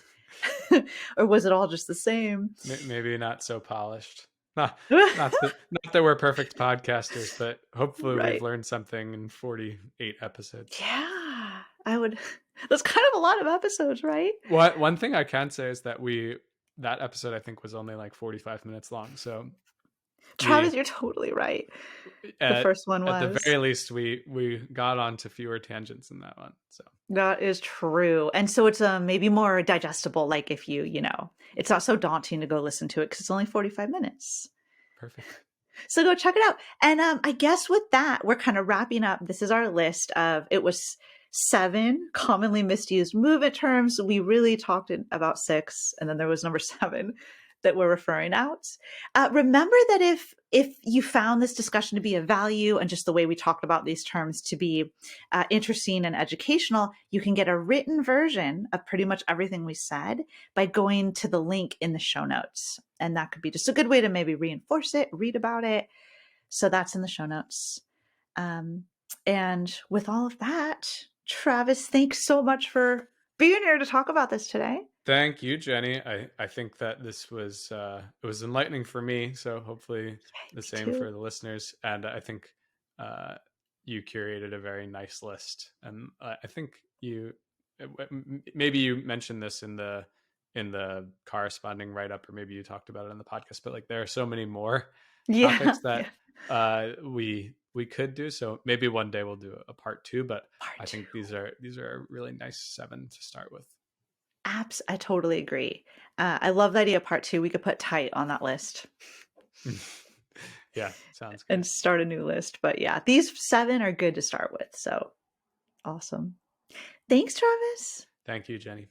Or was it all just the same? Maybe not so polished. Not that we're perfect podcasters, but hopefully we've Right. learned something in 48 episodes. Yeah, I would. That's kind of a lot of episodes, right? One thing I can say is that that episode I think was only like 45 minutes long. So we Travis, you're totally right. The at first one at the was. very least we got onto fewer tangents in that one. So That is true. And so it's maybe more digestible, like if it's not so daunting to go listen to it because it's only 45 minutes. perfect. So go check it out. And I guess with that, we're kind of wrapping up. This is our list of, it was 7 commonly misused movement terms. We really talked about 6, and then there was number 7 that we're referring out. Remember that if you found this discussion to be of value and just the way we talked about these terms to be interesting and educational, you can get a written version of pretty much everything we said by going to the link in the show notes. And that could be just a good way to maybe reinforce it, read about it. So that's in the show notes. And with all of that, Travis, thanks so much for being here to talk about this today. Thank you, Jenny. I think that this was it was enlightening for me. So hopefully the same for the listeners. And I think you curated a very nice list. And I think maybe you mentioned this in the corresponding write up, or maybe you talked about it on the podcast. But like there are so many more topics that we could do. So maybe one day we'll do a part 2. But I think these are a really nice 7 to start with. I totally agree. I love the idea of part 2. We could put tight on that list. Yeah, sounds good. And start a new list. But yeah, these 7 are good to start with. So awesome. Thanks, Travis. Thank you, Jenny.